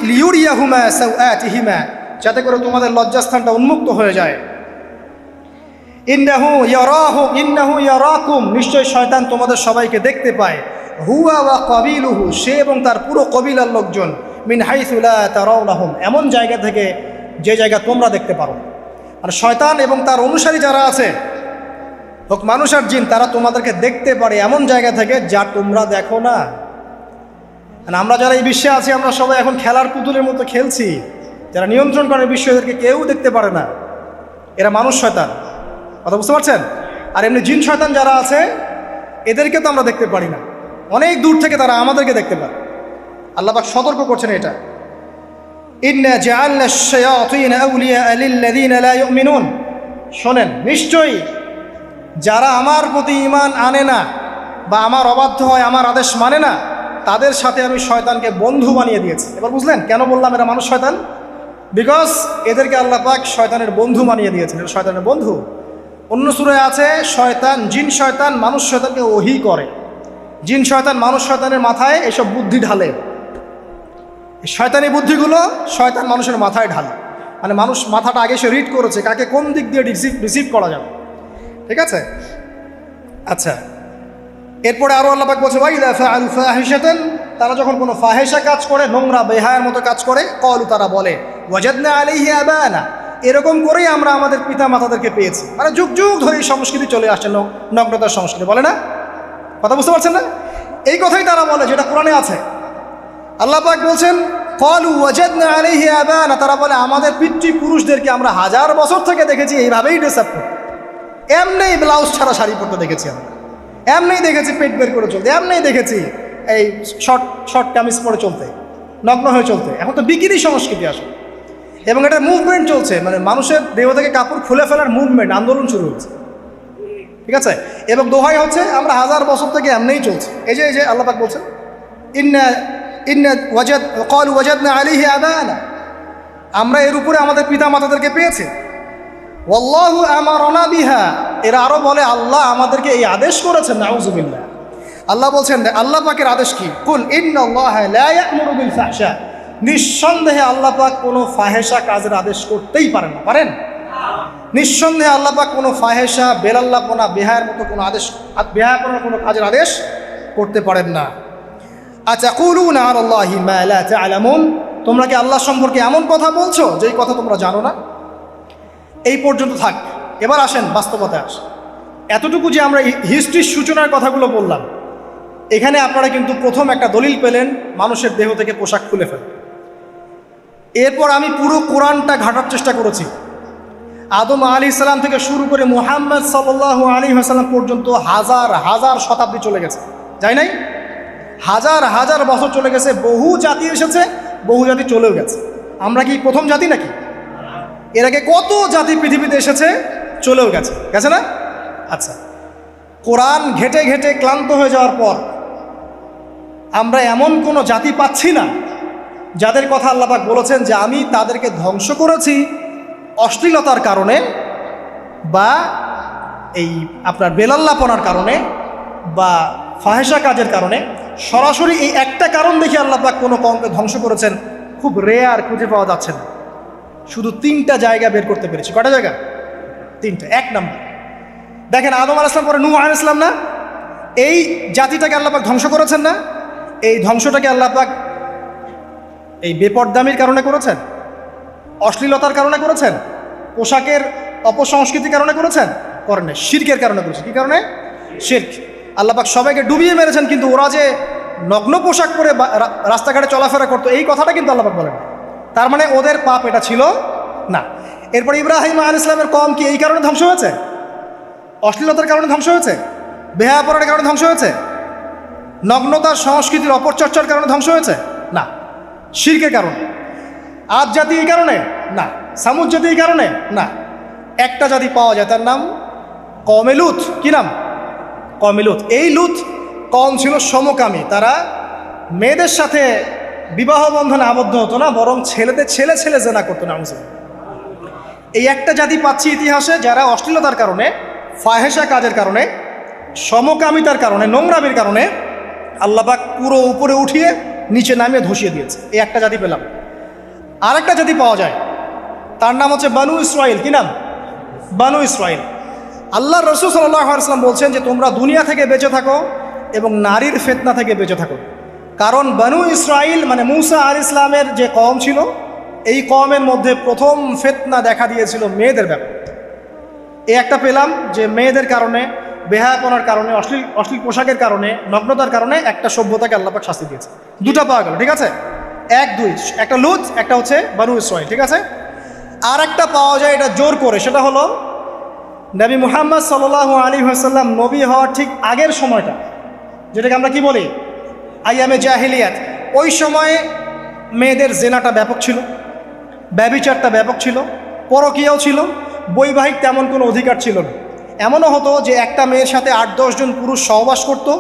লিউরিয়াহুমা সাওআতিহিমা, যাতে করে তোমাদের লজ্জাস্থানটা উন্মুক্ত হয়ে যায়। ইন্নাহু ইয়ারাকুম, নিশ্চয় শয়তান তোমাদের সবাইকে দেখতে পায়। হুয়া ওয়া কাবিলুহু, সে এবং তার পুরো কবিলার লোকজন, মিন হাইসু লা তারাউনাহুম, এমন জায়গা থেকে যে জায়গা তোমরা দেখতে পারো। আর শয়তান এবং তার অনুসারী যারা আছে, হোক মানুষ আর জিন, তারা তোমাদেরকে দেখতে পারে এমন জায়গা থেকে যা তোমরা দেখো না। আমরা যারা এই বিশ্বে আছি, আমরা সবাই এখন খেলার পুতুলের মতো খেলছি। যারা নিয়ন্ত্রণ করে বিশ্ব, এদেরকে কেউ দেখতে পারে না, এরা মানুষ শয়তান। কথা বুঝতে পারছেন? আর এমনি জিন শয়তান যারা আছে, এদেরকে তো আমরা দেখতে পারি না, অনেক দূর থেকে তারা আমাদেরকে দেখতে পারে। আল্লাহ পাক সতর্ক করছেন এটা। ইন্না জাআলনা আশ-শায়াতিন আউলিয়া লিল্লাযিনা লা ইউমিনুন, শোনেন, নিশ্চয়ই যারা আমার প্রতি ঈমান আনে না বা আমার অবাধ্য হয়, আমার আদেশ মানে না, তাদের সাথে আমি শয়তানকে বন্ধু বানিয়ে দিয়েছি। এবার বুঝলেন কেন বললাম এরা মানুষ শয়তান? বিকজ এদেরকে আল্লাহ পাক শয়তানের বন্ধু বানিয়ে দিয়েছেন, এটা শয়তানের বন্ধু। অন্য সূরায় আছে, শয়তান, জিন শয়তান মানুষ শয়তানকে ওহী করে। জিন শয়তান মানুষ শয়তানের মাথায় এসব বুদ্ধি ঢালে, এই শয়তানি বুদ্ধিগুলো শয়তান মানুষের মাথায় ঢালে। মানে মানুষ মাথাটা আগে সে রিড করেছে, কাকে কোন দিক দিয়ে রিসিভ করা যাবে। ঠিক আছে? আচ্ছা, এরপরে আরও আল্লাহ পাক বলছে, ওয়াইদা ফাআলু ফাহিশাতান, তারা যখন কোনো ফাহেসা কাজ করে, নোংরা বেহায়ার মতো কাজ করে, ক্বালু, তারা বলে, ওয়াজাদনা আলাইহি আবানা, এরকম করেই আমরা আমাদের পিতা মাতাদেরকে পেয়েছি। মানে যুগ যুগ ধরে এই সংস্কৃতি চলে আসছে, নগ্নতার সংস্কৃতি, বলে না? কথা বুঝতে পারছেন না? এই কথাই তারা বলে, যেটা কোরআনে আছে। আল্লাহ পাক বলছেন, ক্বালু ওয়াজাদনা আলাইহি আবানা, তারা বলে আমাদের পিতৃপুরুষদেরকে আমরা হাজার বছর থেকে দেখেছি এইভাবেই ড্রেস আপ করতে, এমনি ব্লাউজ ছাড়া শাড়ি পরতে দেখেছি আমরা, এমনি দেখেছি পেট বের করে চলতে, এমনি দেখেছি এই শর্ট কামিজ পরে চলতে, নগ্ন হয়ে চলতে। এখন তো বিকিনি সংস্কৃতি আসলে, এবং এটা মুভমেন্ট চলছে, মানে মানুষের দেহ থেকে কাপড় খুলে ফেলার মুভমেন্ট, আন্দোলন শুরু হচ্ছে। ঠিক আছে? এবং দোহাই হচ্ছে আমরা হাজার বছর থেকে এমনিই চলছে। এই যে আল্লাহ পাক বলছেন, ক্বালু ওয়াজাদনা আলাইহি আবানা, আমরা এর উপরে আমাদের পিতা মাতাদেরকে পেয়েছি। ওয়াল্লাহু আমারানা বিহা, এরা আরো বলে আল্লাহ আমাদেরকে এই আদেশ করেছেন। নাউযুবিল্লাহ। আল্লাহ বলছেন, আল্লাহ পাকের আদেশ কি? কুল ইন্নাল্লাহা লা ইয়া'মুরু বিল ফাহশা, নিঃসন্দেহে আল্লাহ পাক কোনো ফাহেসা কাজের আদেশ করতেই পারেন না। পারেন? নিঃসন্দেহে আল্লাহ পাক কোনো ফাহেসা, বেলাল্লাপনা, বেহায়ার মতো কোনো আদেশ, বেহায়াপনার কোনো কাজের আদেশ করতে পারেন না। আতাকুলুনা আলাল্লাহি মা লা তা'লামুন, তোমরা কি আল্লাহ সম্পর্কে এমন কথা বলছো যেই কথা তোমরা জানো না? এই পর্যন্ত থাক। এবার আসেন বাস্তবতায় আসেন। এতটুকু যে আমরা হিস্ট্রির সূচনার কথাগুলো বললাম, এখানে আপনারা কিন্তু প্রথম একটা দলিল পেলেন মানুষের দেহ থেকে পোশাক খুলে ফেলে। এরপর আমি পুরো কোরআনটা ঘাটার চেষ্টা করেছি। আদম আলাইহিস সালাম থেকে শুরু করে মুহাম্মদ সাল্লাল্লাহু আলাইহি ওয়াসাল্লাম পর্যন্ত হাজার হাজার শতাব্দী চলে গেছে, যাই নাই? হাজার হাজার বছর চলে গেছে, বহু জাতি এসেছে, বহু জাতি চলেও গেছে। আমরা কি প্রথম জাতি নাকি? এর আগে কত জাতি পৃথিবীতে এসেছে, চলেও গেছে, গেছে না? আচ্ছা, কোরআন ঘেটে ঘেটে ক্লান্ত হয়ে যাওয়ার পর আমরা এমন কোনো জাতি পাচ্ছি না যাদের কথা আল্লাহ পাক বলেছেন যে আমি তাদেরকে ধ্বংস করেছি অশ্লীলতার কারণে বা এই আপনার বেলাল্লাপনার কারণে বা ফাহেসা কাজের কারণে। সরাসরি এই একটা কারণ দেখে আল্লাহ পাক কোনো কওমকে ধ্বংস করেছেন খুব রেয়ার, খুঁজে পাওয়া যাচ্ছে না। শুধু 3টা জায়গা বের করতে পেরেছি। কটা জায়গা? 3টা। 1 নম্বর দেখেন, আদম আলাইহিস সালাম পরে নূহ আলাইহিস সালাম না, এই জাতিটাকে আল্লাহ পাক ধ্বংস করেছেন না? এই ধ্বংসটাকে আল্লাহ পাক এই বেপরদামির কারণে করেছেন, অশ্লীলতার কারণে করেছেন, পোশাকের অপসংস্কৃতির কারণে করেছেন? করেন না, শিরকের কারণে করেছেন। কি কারণে? শিরক। আল্লাহ পাক সবাইকে ডুবিয়ে মেরেছেন, কিন্তু ওরা যে নগ্ন পোশাক পরে রাস্তাঘাটে চলাফেরা করতো এই কথাটা কিন্তু আল্লাহ পাক বলেন। তার মানে ওদের পাপ এটা ছিল না। এরপর ইব্রাহিম আলাইহিস সালামের কওম কি এই কারণে ধ্বংস হয়েছে? অশ্লীলতার কারণে ধ্বংস হয়েছে? বেহায়াপনার কারণে ধ্বংস হয়েছে? নগ্নতার সংস্কৃতির অপচর্চার কারণে ধ্বংস হয়েছে? না। শিরকের কারণে। আদ জাতি এই কারণে? না। সামুদ জাতি এই কারণে? না। একটা জাতি পাওয়া যায়, তার নাম কওমে লূত। কি নাম? কওমে লূত। এই লূত কওম ছিল সমকামী। তারা মেয়েদের সাথে বিবাহ বন্ধনে আবদ্ধ হতো না, বরং ছেলেদের ছেলে ছেলে জেনা করতো না। এই একটা জাতি পাচ্ছি ইতিহাসে যারা অশ্লীলতার কারণে, ফাহেসা কাজের কারণে, সমকামিতার কারণে, নোংরামির কারণে আল্লাহ পাক পুরো উপরে উঠিয়ে নিচে নামিয়ে ধসিয়ে দিয়েছে। এই একটা জাতি পেলাম। আর একটা জাতি পাওয়া যায়, তার নাম হচ্ছে বানু ইসরাইল। কি নাম? বানু ইসরাইল। আল্লাহ রাসূল সাল্লাল্লাহু আলাইহি ওয়াসাল্লাম বলছেন যে তোমরা দুনিয়া থেকে বেঁচে থাকো এবং নারীর ফিতনা থেকে বেঁচে থাকো। কারণ বানু ইসরাইল মানে মূসা আলাইহিস সালামের যে কওম ছিল, এই কওমের মধ্যে প্রথম ফিতনা দেখা দিয়েছিল মেয়েদের ব্যাপারে। এই একটা পেলাম যে মেয়েদের কারণে, বেহায়াপনার কারণে, অশ্লীল পোশাকের কারণে, নগ্নতার কারণে একটা সভ্যতাকে আল্লাহ পাক শাস্তি দিয়েছে। 2টা পাওয়া গেল, ঠিক আছে? 1, 2, একটা লূত, একটা হচ্ছে বানু ইসরাইল, ঠিক আছে? আর একটা পাওয়া যায় এটা জোর করে, সেটা হলো নবী মুহাম্মদ সাল্লাল্লাহু আলাইহি ওয়াসাল্লাম নবী হওয়ার ঠিক আগের সময়টা, যেটাকে আমরা কি বলি আইয়ামে জাহিলিয়াত। ওই সময়ে মেয়েদের জেনাটা ব্যাপক ছিল, ব্যভিচারটা ব্যাপক ছিল, পরকীয়াও ছিল, বৈবাহিক তেমন কোনো অধিকার ছিল না। এমনও হতো যে একটা মেয়ের সাথে 8-10 জন পুরুষ সহবাস করতো,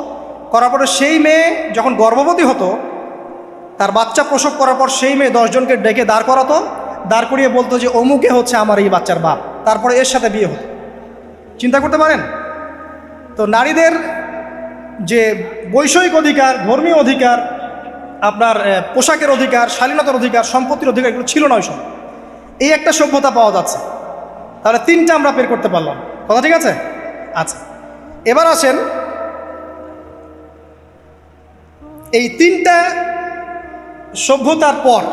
করার পরে সেই মেয়ে যখন গর্ভবতী হতো, তার বাচ্চা প্রসব করার পর সেই মেয়ে 10 জনকে ডেকে দাঁড় করাতো, দাঁড় করিয়ে বলতো যে অমুকে হচ্ছে আমার এই বাচ্চার বাপ, তারপরে এর সাথে বিয়ে হতো। চিন্তা করতে পারেন তো? নারীদের যে বৈষয়িক অধিকার, ধর্মীয় অধিকার, আপনার পোশাকের অধিকার, শালীনতার অধিকার, সম্পত্তির অধিকার, এগুলো ছিল না ওই সময়। এই একটা সভ্যতা পাওয়া যাচ্ছে। তাহলে 3টা আমরা বের করতে পারলাম, কথা ঠিক আছে? আচ্ছা, এবার আসেন এই 3টা সভ্যতার পর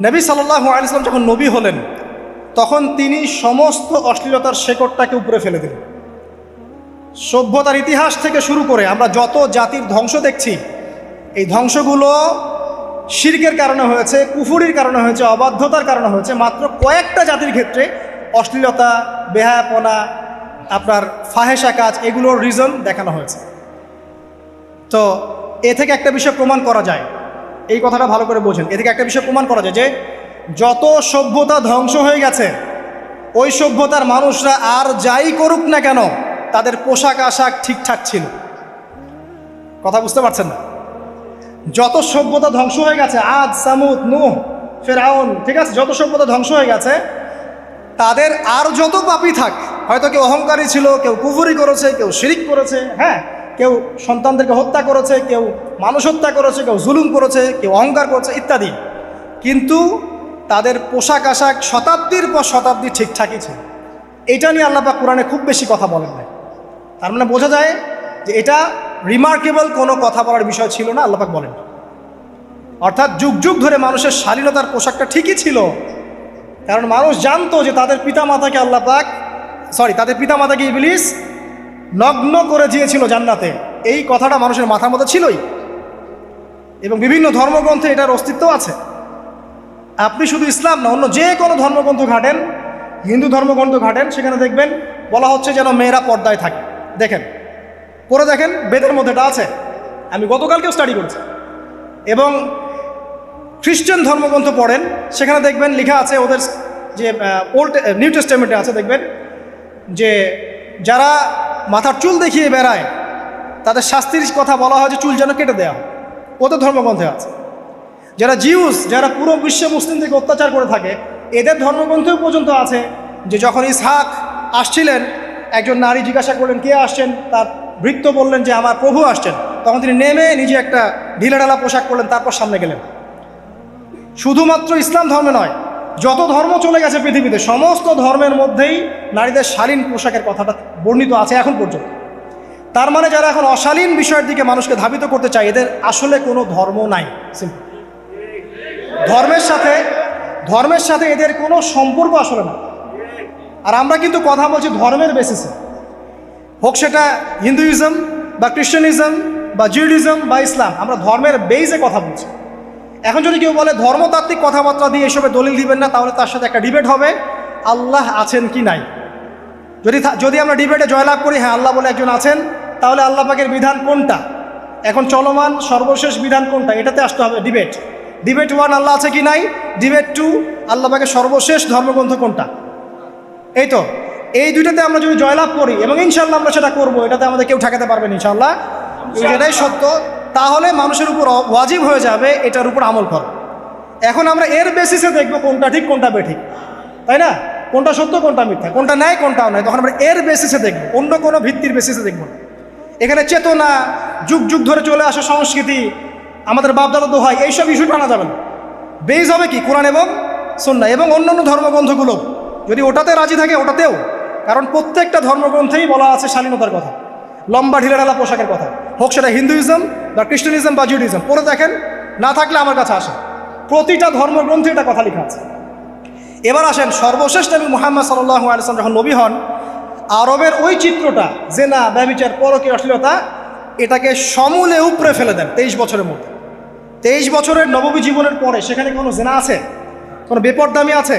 নবী সাল্লাল্লাহু আলাইহি ওয়াসাল্লাম যখন নবী হলেন, তখন তিনি সমস্ত অশ্লীলতার শেকড়টাকে উপরে ফেলে দিলেন। সভ্যতার ইতিহাস থেকে শুরু করে আমরা যত জাতির ধ্বংস দেখছি, এই ধ্বংসগুলো শিরকের কারণে হয়েছে, কুফরির কারণে হয়েছে, অবাধ্যতার কারণে হয়েছে। মাত্র কয়েকটা জাতির ক্ষেত্রে অশ্লীলতা, বেহায়াপনা, আপনার ফাহেসা কাজ, এগুলোর রিজন দেখানো হয়েছে। তো এ থেকে একটা বিষয় প্রমাণ করা যায়, এই কথাটা ভালো করে বোঝেন। এ থেকে একটা বিষয় প্রমাণ করা যায় যে যত সভ্যতা ধ্বংস হয়ে গেছে, ওই সভ্যতার মানুষরা আর যাই করুক না কেন, তাদের পোশাক আশাক ঠিকঠাক ছিল। কথা বুঝতে পারছেন না? যত সভ্যতা ধ্বংস হয়ে গেছে, আদ, সামুদ, নূহ, ফেরাউন, ঠিক আছে, যত সভ্যতা ধ্বংস হয়ে গেছে, তাদের আর যত পাপী থাক, হয়তো কেউ অহংকারী ছিল, কেউ কুফরি করেছে, কেউ শিরিক করেছে, হ্যাঁ, কেউ সন্তানদেরকে হত্যা করেছে, কেউ মানুষ হত্যা করেছে, কেউ জুলুম করেছে, কেউ অহংকার করেছে ইত্যাদি, কিন্তু তাদের পোশাক আশাক শতাব্দীর পর শতাব্দী ঠিকঠাকই ছিল। এটা নিয়ে আল্লাহ পাক কোরআনে খুব বেশি কথা বলেন নাই। তার মানে বোঝা যায় যে এটা রিমার্কেবল কোনো কথা বলার বিষয় ছিল না, আল্লাহ পাক বলেন। অর্থাৎ যুগ যুগ ধরে মানুষের শালীনতার পোশাকটা ঠিকই ছিল, কারণ মানুষ জানতো যে তাদের পিতামাতাকে তাদের পিতামাতাকে ইবলিস নগ্ন করে দিয়েছিল জান্নাতে। এই কথাটা মানুষের মাথার মধ্যে ছিলই, এবং বিভিন্ন ধর্মগ্রন্থে এটার অস্তিত্ব আছে। আপনি শুধু ইসলাম না, অন্য যে কোনো ধর্মগ্রন্থ ঘাটেন, হিন্দু ধর্মগ্রন্থ ঘাটেন, সেখানে দেখবেন বলা হচ্ছে যেন মেয়েরা পর্দায় থাকে। দেখেন, পরে দেখেন, বেদের মধ্যে এটা আছে, আমি গতকালকেও স্টাডি করেছি। এবং খ্রিস্টান ধর্মগ্রন্থ পড়েন, সেখানে দেখবেন লেখা আছে, ওদের যে নিউ টেস্টামেন্টে আছে, দেখবেন যে যারা মাথার চুল দেখিয়ে বেড়ায় তাদের শাস্তির কথা বলা হয় যে চুল যেন কেটে দেওয়া হয়, ওদের ধর্মগ্রন্থে আছে। যারা জিউস, যারা পুরো বিশ্ব মুসলিমদেরকে অত্যাচার করে থাকে, এদের ধর্মগ্রন্থেও পর্যন্ত আছে যে যখন ইসহাক আসছিলেন, একজন নারী জিজ্ঞাসা করলেন কে আসছেন, তার ভৃত্য বললেন যে আমার প্রভু আসছেন। তখন তিনি নেমে নিজে একটা ঢিলেঢালা পোশাক পরলেন, তারপর সামনে গেলেন। শুধুমাত্র ইসলাম ধর্মে নয়, যত ধর্ম চলে গেছে পৃথিবীতে, সমস্ত ধর্মের মধ্যেই নারীদের শালীন পোশাকের কথাটা বর্ণিত আছে এখন পর্যন্ত। তার মানে যারা এখন অশালীন বিষয়ের দিকে মানুষকে ধাবিত করতে চায়, এদের আসলে কোনো ধর্ম নাই। ধর্মের সাথে এদের কোনো সম্পর্ক আসলে না। আর আমরা কিন্তু কথা বলছি ধর্মের বেসিসে, হোক সেটা হিন্দুইজম বা খ্রিস্টানিজম বা জিউডিজম বা ইসলাম, আমরা ধর্মের বেইজে কথা বলছি। এখন যদি কেউ বলে ধর্মতাত্ত্বিক কথাবার্তা দিয়ে এসবে দলিল দিবেন না, তাহলে তার সাথে একটা ডিবেট হবে আল্লাহ আছেন কি নাই। যদি আমরা ডিবেটে জয়লাভ করি হ্যাঁ আল্লাহ বলে একজন আছেন, তাহলে আল্লাহ পাকের বিধান কোনটা, এখন চলমান সর্বশেষ বিধান কোনটা, এটাতে আসতে হবে ডিবেট 1 আল্লাহ আছে কি নাই, ডিবেট 2 আল্লাহ পাকের সর্বশেষ ধর্মগ্রন্থ কোনটা। এই তো, এই দুইটাতে আমরা যদি জয়লাভ করি, এবং ইনশাল্লাহ আমরা সেটা করবো, এটাতে আমাদের কেউ ঠেকাতে পারবেন ইনশাল্লাহ, এটাই সত্য, তাহলে মানুষের উপর ওয়াজিব হয়ে যাবে এটার উপর আমল করা। এখন আমরা এর বেসিসে দেখবো কোনটা ঠিক কোনটা বেঠিক, তাই না, কোনটা সত্য কোনটা মিথ্যা, কোনটা ন্যায় কোনটাও নয়, তখন আমরা এর বেসিসে দেখবো, অন্য কোনো ভিত্তির বেসিসে দেখবো না। এখানে চেতনা, যুগ যুগ ধরে চলে আসা সংস্কৃতি, আমাদের বাপদাদা দোহাই, এইসব ইস্যু টানা যাবে না। বেস হবে কি কোরআন এবং সুন্নাহ, এবং অন্যান্য ধর্মগ্রন্থগুলো যদি ওটাতে রাজি থাকে ওটাতেও, কারণ প্রত্যেকটা ধর্মগ্রন্থেই বলা আছে শালীনতার কথা, লম্বা ঢিলেঢালা পোশাকের কথা, হোক সেটা হিন্দুইজম বা খ্রিস্টানিজম বা জিউডিজম। পরে দেখেন, না থাকলে আমার কাছে আসেন, প্রতিটা ধর্মগ্রন্থে এটা কথা লেখা আছে। এবার আসেন, সর্বশেষ নবী মুহাম্মদ সাল্লাল্লাহু আলাইহি ওয়াসাল্লাম যখন নবী হন, আরবের ওই চিত্রটা, জেনা, ব্যভিচার, পরকীয়া, অশ্লীলতা, এটাকে সমূলে উপড়ে ফেলে দেন 23 বছরের মধ্যে। 23 বছরের নববী জীবনের পরে সেখানে কোনো জেনা আছে, কোনো বেপরদামি আছে,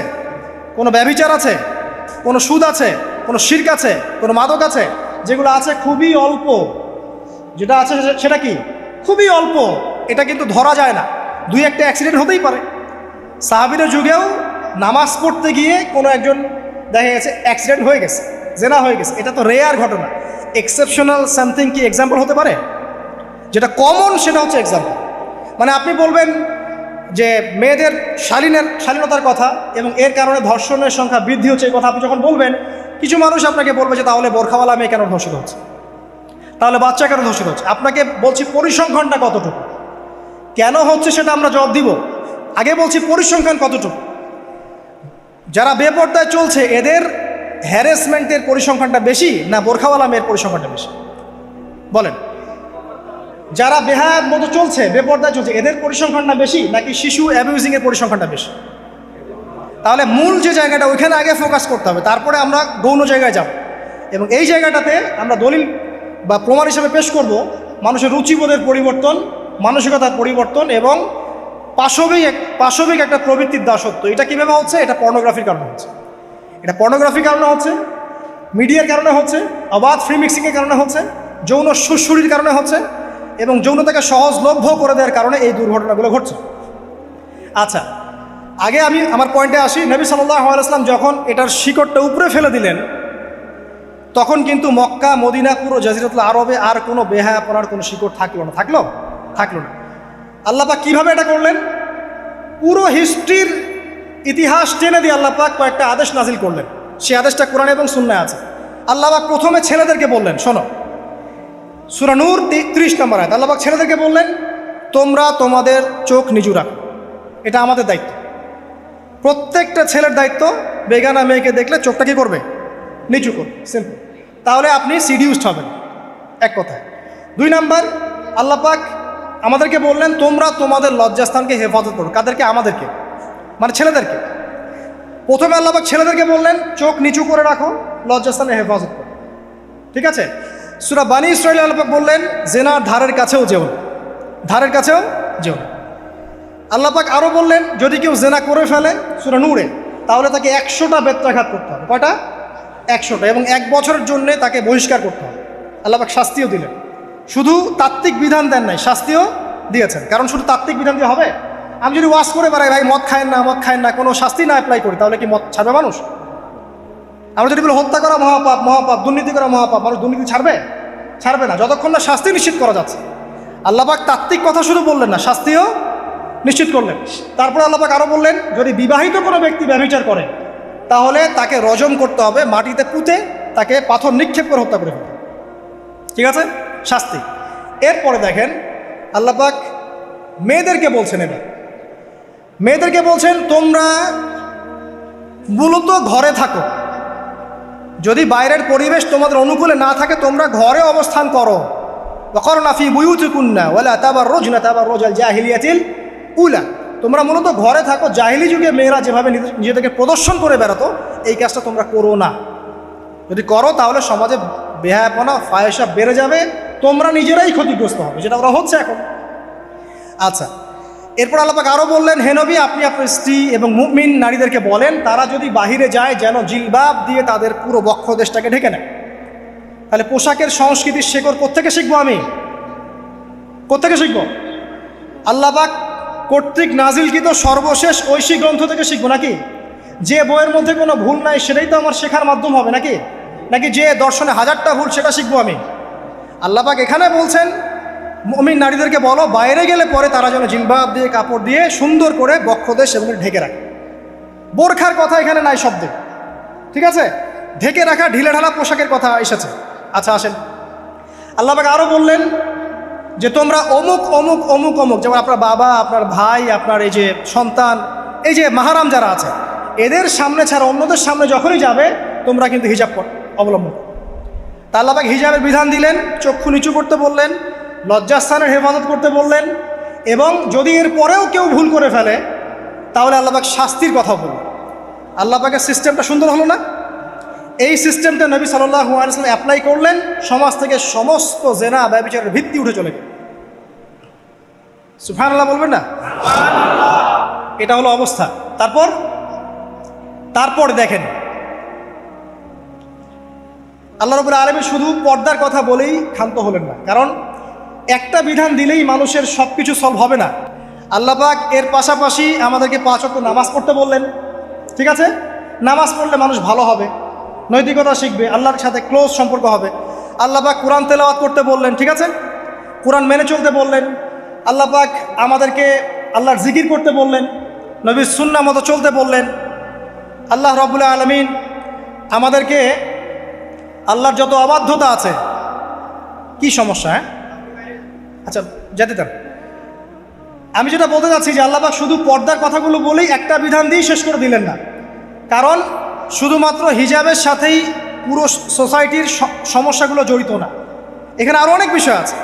কোনো ব্যভিচার আছে, কোনো সুদ আছে, কোনো শিরক আছে, কোনো মাদক আছে, যেগুলো আছে খুবই অল্প, যেটা আছে সেটা কি খুবই অল্প, এটা কিন্তু ধরা যায় না, 2-1টা অ্যাক্সিডেন্ট হতেই পারে। সাহাবীদের যুগেও নামাজ পড়তে গিয়ে কোনো একজন দেখা গেছে অ্যাক্সিডেন্ট হয়ে গেছে, জেনা হয়ে গেছে, এটা তো রেয়ার ঘটনা। এক্সেপশনাল সামথিং কি এক্সাম্পল হতে পারে? যেটা কমন সেটা হচ্ছে এক্সাম্পল। মানে আপনি বলবেন যে মেয়েদের শালীনতার কথা এবং এর কারণে ধর্ষণের সংখ্যা বৃদ্ধি হচ্ছে, এই কথা আপনি যখন বলবেন, কিছু মানুষ আপনাকে বলবে যে তাহলে বোরখাওয়ালা মেয়ে কেন ধর্ষিত হচ্ছে, তাহলে বাচ্চা কেন ধর্ষিত হচ্ছে। আপনাকে বলছি পরিসংখ্যানটা কতটুকু, কেন হচ্ছে সেটা আমরা জবাব দিব, আগে বলছি পরিসংখ্যান কতটুকু। যারা বেপর্দায় চলছে এদের হ্যারাসমেন্টের পরিসংখ্যানটা বেশি না বোরখাওয়ালা মেয়ের পরিসংখ্যানটা বেশি বলেন? যারা বেহায়ার মতো চলছে, বেপর্দায় চলছে, এদের পরিসংখ্যানটা বেশি নাকি শিশু অ্যাবিউজিংয়ের পরিসংখ্যানটা বেশি? তাহলে মূল যে জায়গাটা ওইখানে আগে ফোকাস করতে হবে, তারপরে আমরা গৌণ জায়গায় যাব। এবং এই জায়গাটাতে আমরা দলিল বা প্রমাণ হিসেবে পেশ করব মানুষের রুচিবোধের পরিবর্তন, মানসিকতার পরিবর্তন এবং পাশবিক একটা প্রবৃত্তির দাসত্ব। এটা কীভাবে হচ্ছে? এটা পর্নোগ্রাফির কারণে হচ্ছে, এটা পর্নোগ্রাফির কারণে হচ্ছে, মিডিয়ার কারণে হচ্ছে, অবাধ ফ্রি মিক্সিংয়ের কারণে হচ্ছে, যৌন সুরসুরির কারণে হচ্ছে, এবং যৌনতাকে সহজলভ্য করে দেওয়ার কারণে এই দুর্ঘটনাগুলো ঘটছে। আচ্ছা, আগে আমি আমার পয়েন্টে আসি। নবী সাল্লাল্লাহু আলাইহি ওয়াসাল্লাম যখন এটার শিকড়টা উপরে ফেলে দিলেন, তখন কিন্তু মক্কা, মদিনা, পুরো জাজিরাতুল আরবে আর কোনো বেহায়াপনার কোনো শিকড় থাকলো না। আল্লাহ পাক কীভাবে এটা করলেন? পুরো হিস্ট্রির ইতিহাস টেনে দিয়ে আল্লাহ পাক কয়েকটা আদেশ নাজিল করলেন। সেই আদেশটা কোরআন এবং সুন্নাহে আছে। আল্লাহ পাক প্রথমে ছেলেদেরকে বললেন, শোনো, সূরা নূর 30 নম্বর আয়াত, আল্লাহ পাক ছেলেদেরকে বললেন, তোমরা তোমাদের চোখ নিচু রাখো, এটা আমাদের দায়িত্ব। প্রত্যেকটা ছেলের দায়িত্ব বেগানা মেয়েকে দেখলে চোখটা কি করবে? নিচু করবে, সিম্পল। তাহলে আপনি সিডিউসড হবেন, এক কথায়। 2 নাম্বার, আল্লাহ পাক আমাদেরকে বললেন তোমরা তোমাদের লজ্জাস্থানকে হেফাজত করো। কাদেরকে? আমাদেরকে, মানে ছেলেদেরকে। প্রথমে আল্লাহ পাক ছেলেদেরকে বললেন চোখ নিচু করে রাখো, লজ্জাস্থানের হেফাজত করো। ঠিক আছে? সূরা বানী ইসরাঈল আল্লাহ পাক বললেন জেনার ধারের কাছেও যেও না, ধারের কাছেও যেও না। আল্লাহ পাক আরও বললেন যদি কেউ জেনা করে ফেলে সূরা নূরে, তাহলে তাকে 100টা বেত্রাঘাত করতে হবে। কয়টা? 100টা, এবং 1 বছরের জন্য তাকে বহিষ্কার করতে হবে। আল্লাহ পাক শাস্তিও দিলেন, শুধু তাত্ত্বিক বিধান দেন নাই, শাস্তিও দিয়েছেন। কারণ শুধু তাত্ত্বিক বিধান দিয়ে হবে? আমি যদি ওয়াজ করে বেড়াই ভাই মদ খায়েন না, মদ খায়েন না, কোনো শাস্তি না অ্যাপ্লাই করি, তাহলে কি মদ ছাড়বে মানুষ? আমরা যদি বলি হত্যা করা মহাপাপ, মহাপাপ, দুর্নীতি করা মহাপাপ, মানুষ দুর্নীতি ছাড়বে? ছাড়বে না, যতক্ষণ না শাস্তি নিশ্চিত করা যাচ্ছে। আল্লাহ পাক তাত্ত্বিক কথা শুধু বললেন না, শাস্তিও নিশ্চিত করলেন। তারপর আল্লাহ পাক আরও বললেন যদি বিবাহিত কোনো ব্যক্তি ব্যভিচার করে তাহলে তাকে রজম করতে হবে, মাটিতে পুঁতে তাকে পাথর নিক্ষেপ করে হত্যা করে ফেলতে। ঠিক আছে? শাস্তি। এরপরে দেখেন আল্লাহ পাক মেয়েদেরকে বলছেন, এবার মেয়েদেরকে বলছেন তোমরা মূলত ঘরে থাকো, যদি বাইরের পরিবেশ তোমাদের অনুকূলে না থাকে তোমরা ঘরে অবস্থান করো। ওয়াকরনা ফি বুয়ুতিকুন্না ওয়ালা তাবাররুজনা তাবাররুজাল জাহিলিয়াতিল উলা, তোমরা মূলত ঘরে থাকো। জাহিলি যুগে মেয়েরা যেভাবে নিজেদেরকে প্রদর্শন করে বেড়াতো এই কাজটা তোমরা করো না। যদি করো তাহলে সমাজে বেহায়াপনা, ফায়সা বেড়ে যাবে, তোমরা নিজেরাই ক্ষতিগ্রস্ত হবে, যেটা ওরা হচ্ছে এখন। আচ্ছা, এরপর আল্লাহ পাক আরও বললেন হে নবী আপনি আপনার স্ত্রী এবং মুমিন নারীদেরকে বলেন তারা যদি বাহিরে যায় যেন জিলবাব দিয়ে তাদের পুরো বক্ষদেশটাকে ঢেকে নেয়। তাহলে পোশাকের সংস্কৃতির শেকড় কোত্থেকে শিখবো? আমি কোত্থেকে শিখবো? আল্লাহ পাক কর্তৃক নাজিলকৃত সর্বশেষ ঐশী গ্রন্থ থেকে শিখবো নাকি? যে বইয়ের মধ্যে কোনো ভুল নাই সেটাই তো আমার শেখার মাধ্যম হবে নাকি? নাকি যে দর্শনে 1000টা ভুল সেটা শিখবো আমি? আল্লাহ পাক এখানে বলছেন মুমিন নারীদেরকে বলো বাইরে গেলে পরে তারা যেন জিলবাব দিয়ে, কাপড় দিয়ে সুন্দর করে বক্ষদেশ এবং ঢেকে রাখে। বোরখার কথা এখানে নাই শব্দে। ঠিক আছে? ঢেকে রাখা ঢিলে ঢালা পোশাকের কথা এসেছে। আচ্ছা আসেন, আল্লাহ পাক আরও বললেন যে তোমরা অমুক অমুক অমুক অমুক, যেমন আপনার বাবা, আপনার ভাই, আপনার এই যে সন্তান, এই যে মাহারাম যারা আছে এদের সামনে ছাড়া অন্যদের সামনে যখনই যাবে তোমরা কিন্তু হিজাব অবলম্বন। তা আল্লাহ পাক হিজাবের বিধান দিলেন, চক্ষু নিচু করতে বললেন, লজ্জাস্থানের হেফাজত করতে বললেন, এবং যদি এর পরেও কেউ ভুল করে ফেলে তাহলে আল্লাহ পাক শাস্তির কথা বললেন। আল্লাহ পাকের সিস্টেমটা সুন্দর হলো না? এই সিস্টেমটা নবী সাল্লাল্লাহু আলাইহি ওয়াসাল্লাম অ্যাপ্লাই করলেন, সমাজ থেকে সমস্ত জেনা ব্যভিচারের ভিত্তি উঠে চলে গেল। সুবহানাল্লাহ বলবেন না? এটা হলো অবস্থা। তারপর দেখেন আল্লাহ রাব্বুল আলামিন শুধু পর্দার কথা বলেই ক্ষান্ত হলেন না, কারণ একটা বিধান দিলেই মানুষের সব কিছু সলভ হবে না। আল্লাহ পাক এর পাশাপাশি আমাদেরকে 5 ওয়াক্ত নামাজ পড়তে বললেন। ঠিক আছে? নামাজ পড়লে মানুষ ভালো হবে, নৈতিকতা শিখবে, আল্লাহর সাথে ক্লোজ সম্পর্ক হবে। আল্লাহ পাক কোরআন তেলাওয়াত করতে বললেন। ঠিক আছে? কোরআন মেনে চলতে বললেন। আল্লাহ পাক আমাদেরকে আল্লাহর জিকির করতে বললেন, নবীর সুন্নাহ মতো চলতে বললেন। আল্লাহ রাব্বুল আলামিন আমাদেরকে আল্লাহর যত অবাধ্যতা আছে, কি সমস্যা? হ্যাঁ আচ্ছা যেতে দেন। আমি যেটা বলতে চাচ্ছি যে আল্লাহ পাক শুধু পর্দার কথাগুলো বলেই একটা বিধান দিয়েই শেষ করে দিলেন না, কারণ শুধুমাত্র হিজাবের সাথেই পুরো সোসাইটির সমস্যাগুলো জড়িত না, এখানে আরও অনেক বিষয় আছে।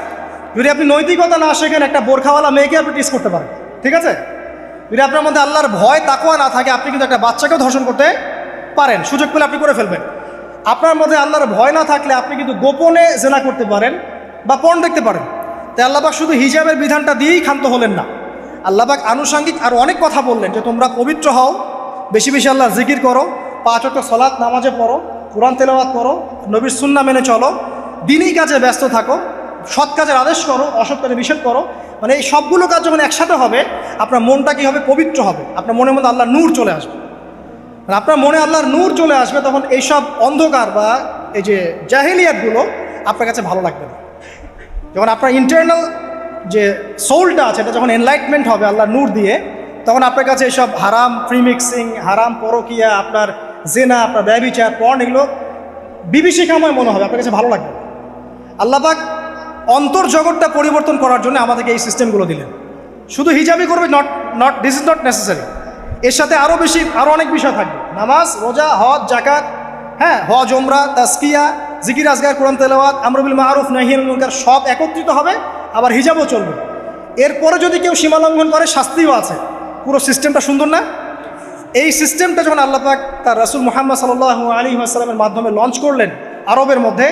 যদি আপনি নৈতিকতা না শেখেন একটা বোরখাওয়ালা মেয়েকে আপনি টিস করতে পারেন। ঠিক আছে? যদি আপনার মধ্যে আল্লাহর ভয় তাকওয়া না থাকে আপনি কিন্তু একটা বাচ্চাকেও ধর্ষণ করতে পারেন, সুযোগ পেলে আপনি করে ফেলবেন। আপনার মধ্যে আল্লাহর ভয় না থাকলে আপনি কিন্তু গোপনে জেনা করতে পারেন বা পর্ন দেখতে পারেন। তাই আল্লাহ পাক শুধু হিজাবের বিধানটা দিয়েই ক্ষান্ত হলেন না, আল্লাহ পাক আনুষঙ্গিক আরও অনেক কথা বললেন যে তোমরা পবিত্র হও, বেশি বেশি আল্লাহর জিকির করো, 5 ওয়াক্ত সালাত নামাজে পড়ো, কোরআন তেলাওয়াত করো, নবীর সুন্নাহ মেনে চলো, দিনই কাজে ব্যস্ত থাকো, সৎ কাজের আদেশ করো, অসৎ কাজে নিষেধ করো। মানে এই সবগুলো কাজ যখন একসাথে হবে আপনার মনটা কী হবে? পবিত্র হবে, আপনার মনের মধ্যে আল্লাহর নূর চলে আসবে। আপনার মনে আল্লাহর নূর চলে আসবে, তখন এইসব অন্ধকার বা এই যে জাহিলিয়াতগুলো আপনার কাছে ভালো লাগবে না। যখন আপনার ইন্টারনাল যে সোলটা আছে এটা যখন এনলাইটমেন্ট হবে আল্লাহর নূর দিয়ে, তখন আপনার কাছে এইসব হারাম প্রিমিক্সিং, হারাম পরকিয়া, আপনার জেনা, আপনার ব্যভিচার, পর্ন এগুলো বিভীষিকাময় মনে হবে, আপনার কাছে ভালো লাগবে। আল্লাহ পাক অন্তর্জগৎটা পরিবর্তন করার জন্য আমাদেরকে এই সিস্টেমগুলো দিলেন। শুধু হিজাবই করবে not this is not necessary, এর সাথে আরও অনেক বিষয় থাকবে, নামাজ, রোজা, হজ, জাকাত, হ্যাঁ হজ, ওমরা, তাজকিয়া, জিকির আজগার, কোরআন তেলাওয়াত, আমর বিল মারুফ নাহি আনিল মুনকার সব একত্রিত হবে, আবার হিজাবও চলবে। এরপরে যদি কেউ সীমা লঙ্ঘন করে শাস্তিও আছে। পুরো সিস্টেমটা সুন্দর না? এই সিস্টেমটা যখন আল্লাহ পাক তার রাসূল মুহাম্মদ সাল্লাল্লাহু আলাইহি ওয়াসাল্লামের মাধ্যমে লঞ্চ করলেন আরবের মধ্যে,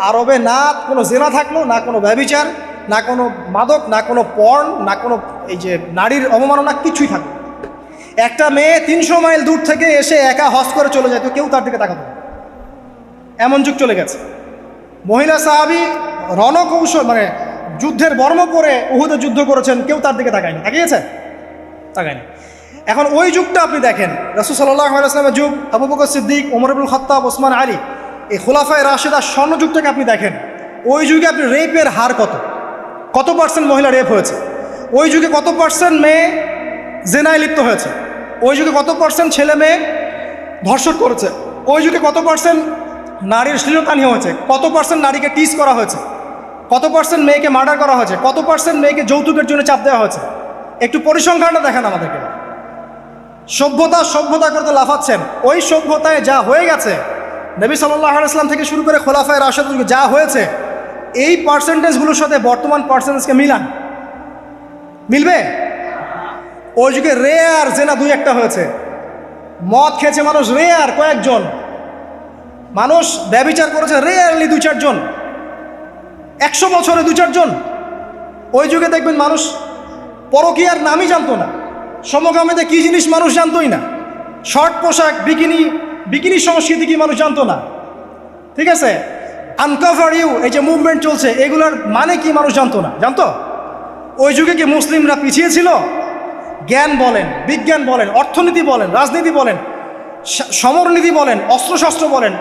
আরবে না কোনো জেনা থাকলো, না কোনো ব্যভিচার, না কোনো মাদক, না কোনো পর্ন, না কোনো এই যে নারীর অবমাননা, কিছুই থাকলো। একটা মেয়ে 300 মাইল দূর থেকে এসে একা হজ করে চলে যায়, তো কেউ তার দিকে তাকাতো না। এমন যুগ চলে গেছে। মহিলা সাহাবী রণকৌশল মানে যুদ্ধের বর্ম পরে উহুদে যুদ্ধ করেছেন, কেউ তার দিকে তাকায়নি। তাকিয়েছে? তাকায়নি। এখন ওই যুগটা আপনি দেখেন, রাসূল সাল্লাল্লাহু আলাইহি ওয়াসাল্লামের যুগ, আবু বকর সিদ্দিক, ওমর ইবনুল খাত্তাব, ওসমান আলী, এই খুলাফায়ে রাশিদার স্বর্ণযুগটাকে আপনি দেখেন। ওই যুগে আপনি রেপের হার কত পার্সেন্ট মহিলা রেপ হয়েছে? ওই যুগে কত পার্সেন্ট মেয়ে জেনায় লিপ্ত হয়েছে? ওই যুগে কত পার্সেন্ট ছেলে মেয়ে ধর্ষণ করেছে? ওই যুগে কত পার্সেন্ট নারীর শ্লীলতাহানি হয়েছে? কত পার্সেন্ট নারীকে টিজ করা হয়েছে? কত পার্সেন্ট মেয়েকে মার্ডার করা হয়েছে? কত পার্সেন্ট মেয়েকে যৌতুকের জন্য চাপ দেওয়া হয়েছে? একটু পরিসংখ্যানটা দেখেন আমাদেরকে। সভ্যতা করতে লাফাচ্ছেন। ওই সভ্যতায় যা হয়ে গেছে, নবী সাল্লাল্লাহু আলাইহি ওয়াসাল্লাম থেকে শুরু করে খোলাফায়ে রাশিদুল যুগে যা হয়েছে, এই পার্সেন্টেজগুলোর সাথে বর্তমান পার্সেন্টেজকে মিলান, মিলবে? ওই যুগে রেয়ার জেনা 2-1টা হয়েছে। মদ খেয়েছে মানুষ রেয়ার কয়েকজন, মানুষ ব্যভিচার করেছে রেয়ারলি 2-4 জন, 100 বছরে 2-4 জন। ওই যুগে দেখবেন মানুষ পরকীয়ার নামই জানতো না, সমকামীতে কী জিনিস মানুষ জানতোই না, শর্ট পোশাক, বিকিনি সংস্কৃতি কি মানুষ জানতো না, ঠিক আছে? আনকভার ইউ, এই যে মুভমেন্ট চলছে, এগুলোর মানে কি মানুষ জানতো না, জানতো? ওই যুগে কি মুসলিমরা পিছিয়ে ছিল? জ্ঞান বলেন, বিজ্ঞান বলেন, অর্থনীতি বলেন, রাজনীতি বলেন, সমরনীতি বলেন, অস্ত্রশস্ত্র বলেন,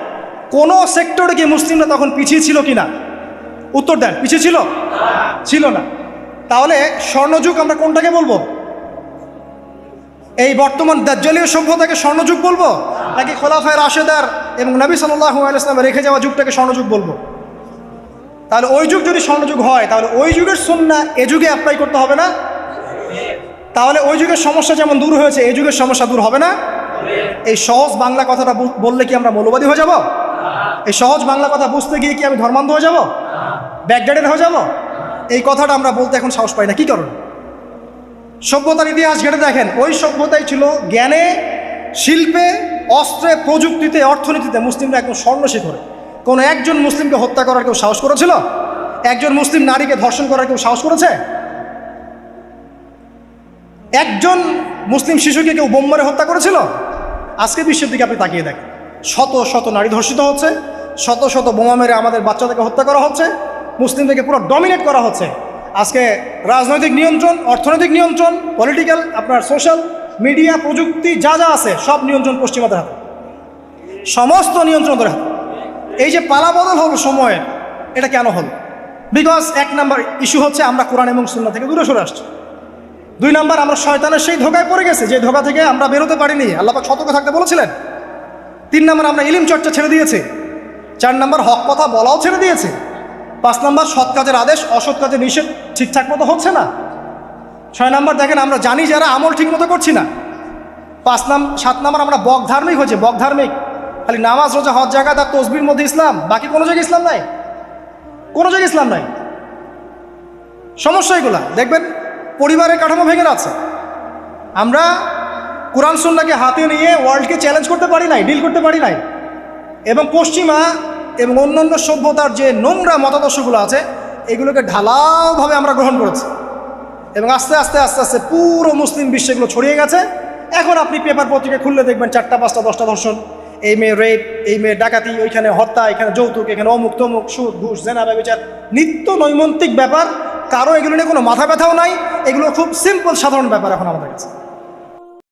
কোনো সেক্টরে কি মুসলিমরা তখন পিছিয়ে ছিল কি না? উত্তর দেন, পিছিয়ে ছিল? ছিল না। তাহলে স্বর্ণযুগ আমরা কোনটাকে বলবো? এই বর্তমান দাজ্জালীয় সভ্যতাকে স্বর্ণযুগ বলবো, নাকি খোলাফায়ে রাশিদার এবং নবী সাল্লাল্লাহু আলাইহি ওয়াসাল্লাম রেখে যাওয়া যুগটাকে স্বর্ণযুগ বলবো? তাহলে ওই যুগ যদি স্বর্ণযুগ হয়, তাহলে ওই যুগের সুন্নাহ এ যুগে অ্যাপ্লাই করতে হবে না? তাহলে ওই যুগের সমস্যা যেমন দূর হয়েছে, এই যুগের সমস্যা দূর হবে না? এই সহজ বাংলা কথাটা বললে কি আমরা মৌলবাদী হয়ে যাব? এই সহজ বাংলা কথা বুঝতে গিয়ে কি আমি ধর্মান্ধ হয়ে যাব, ব্যাকডেটেড হয়ে যাব? এই কথাটা আমরা বলতে এখন সাহস পাই না। কি কারণ? সভ্যতার ইতিহাস ঘেটে দেখেন, ওই সভ্যতাই ছিল জ্ঞানে, শিল্পে, অস্ত্রে, প্রযুক্তিতে, অর্থনীতিতে মুসলিমরা একদম স্বর্ণ শিখরে। কোনো একজন মুসলিমকে হত্যা করার কেউ সাহস করেছিল? একজন মুসলিম নারীকে ধর্ষণ করার কেউ সাহস করেছে? একজন মুসলিম শিশুকে কেউ বোম মেরে হত্যা করেছিল? আজকে বিশ্বের দিকে আপনি তাকিয়ে দেখেন, শত শত নারী ধর্ষিত হচ্ছে, শত শত বোমা মেরে আমাদের বাচ্চাদেরকে হত্যা করা হচ্ছে, মুসলিমদেরকে পুরো ডমিনেট করা হচ্ছে। আজকে রাজনৈতিক নিয়ন্ত্রণ, অর্থনৈতিক নিয়ন্ত্রণ, পলিটিক্যাল, আপনার সোশ্যাল মিডিয়া, প্রযুক্তি যা যা আছে সব নিয়ন্ত্রণ পশ্চিমাদের হাতে, সমস্ত নিয়ন্ত্রণ ধরে হাতে। এই যে পালাবদল হলো সময়ের, এটা কেন হলো? বিকজ 1 নাম্বার ইস্যু হচ্ছে আমরা কোরআন এবং সুন্নাহ থেকে দূরে সরে আসছি। 2 নাম্বার, আমরা শয়তানের সেই ধোকায় পড়ে গেছে, যে ধোকা থেকে আমরা বেরোতে পারিনি, আল্লাহ পাক সতর্ক থাকতে বলেছিলেন। 3 নাম্বার, আমরা ইলম চর্চা ছেড়ে দিয়েছি। 4 নাম্বার, হক কথা বলাও ছেড়ে দিয়েছে। 5 নাম্বার, সৎ কাজের আদেশ, অসৎ কাজের নিষেধ ঠিকঠাক মতো হচ্ছে না। 6 নাম্বার, দেখেন আমরা জানি যারা আমল ঠিক মতো করছি না। 7 নাম্বার, আমরা বক ধার্মিক হয়েছে, বক ধার্মিক, খালি নামাজ, রোজা, হজ, যাকাত আর তসবির মধ্যে ইসলাম, বাকি কোনো জায়গায় ইসলাম নাই, কোনো জায়গায় ইসলাম নাই। সমস্যা এগুলা দেখবেন, পরিবারের কাঠামো ভেঙে যাচ্ছে। আমরা কোরআন সুন্নাহকে হাতে নিয়ে ওয়ার্ল্ডকে চ্যালেঞ্জ করতে পারি নাই, ডিল করতে পারি নাই। এবং পশ্চিমা এবং অন্যান্য সভ্যতার যে নোংরা মতাদর্শগুলো আছে, এগুলোকে ঢালাওভাবে আমরা গ্রহণ করেছি এবং আস্তে আস্তে আস্তে আস্তে পুরো মুসলিম বিশ্বে এগুলো ছড়িয়ে গেছে। এখন আপনি পেপার পত্রিকা খুললে দেখবেন 4টা 5টা 10টা ধর্ষণ, এই মেয়ে রেপ, এই মেয়ে ডাকাতি, ওইখানে হত্যা, এখানে যৌতুক, এখানে অমুক তমুক, সুদ, ঘুষ, জেনা, ব্যভিচার, নিত্য নৈমিত্তিক ব্যাপার। কারো এগুলো নিয়ে কোনো মাথা ব্যথাও নাই, এগুলো খুব সিম্পল সাধারণ ব্যাপার এখন আমাদের কাছে।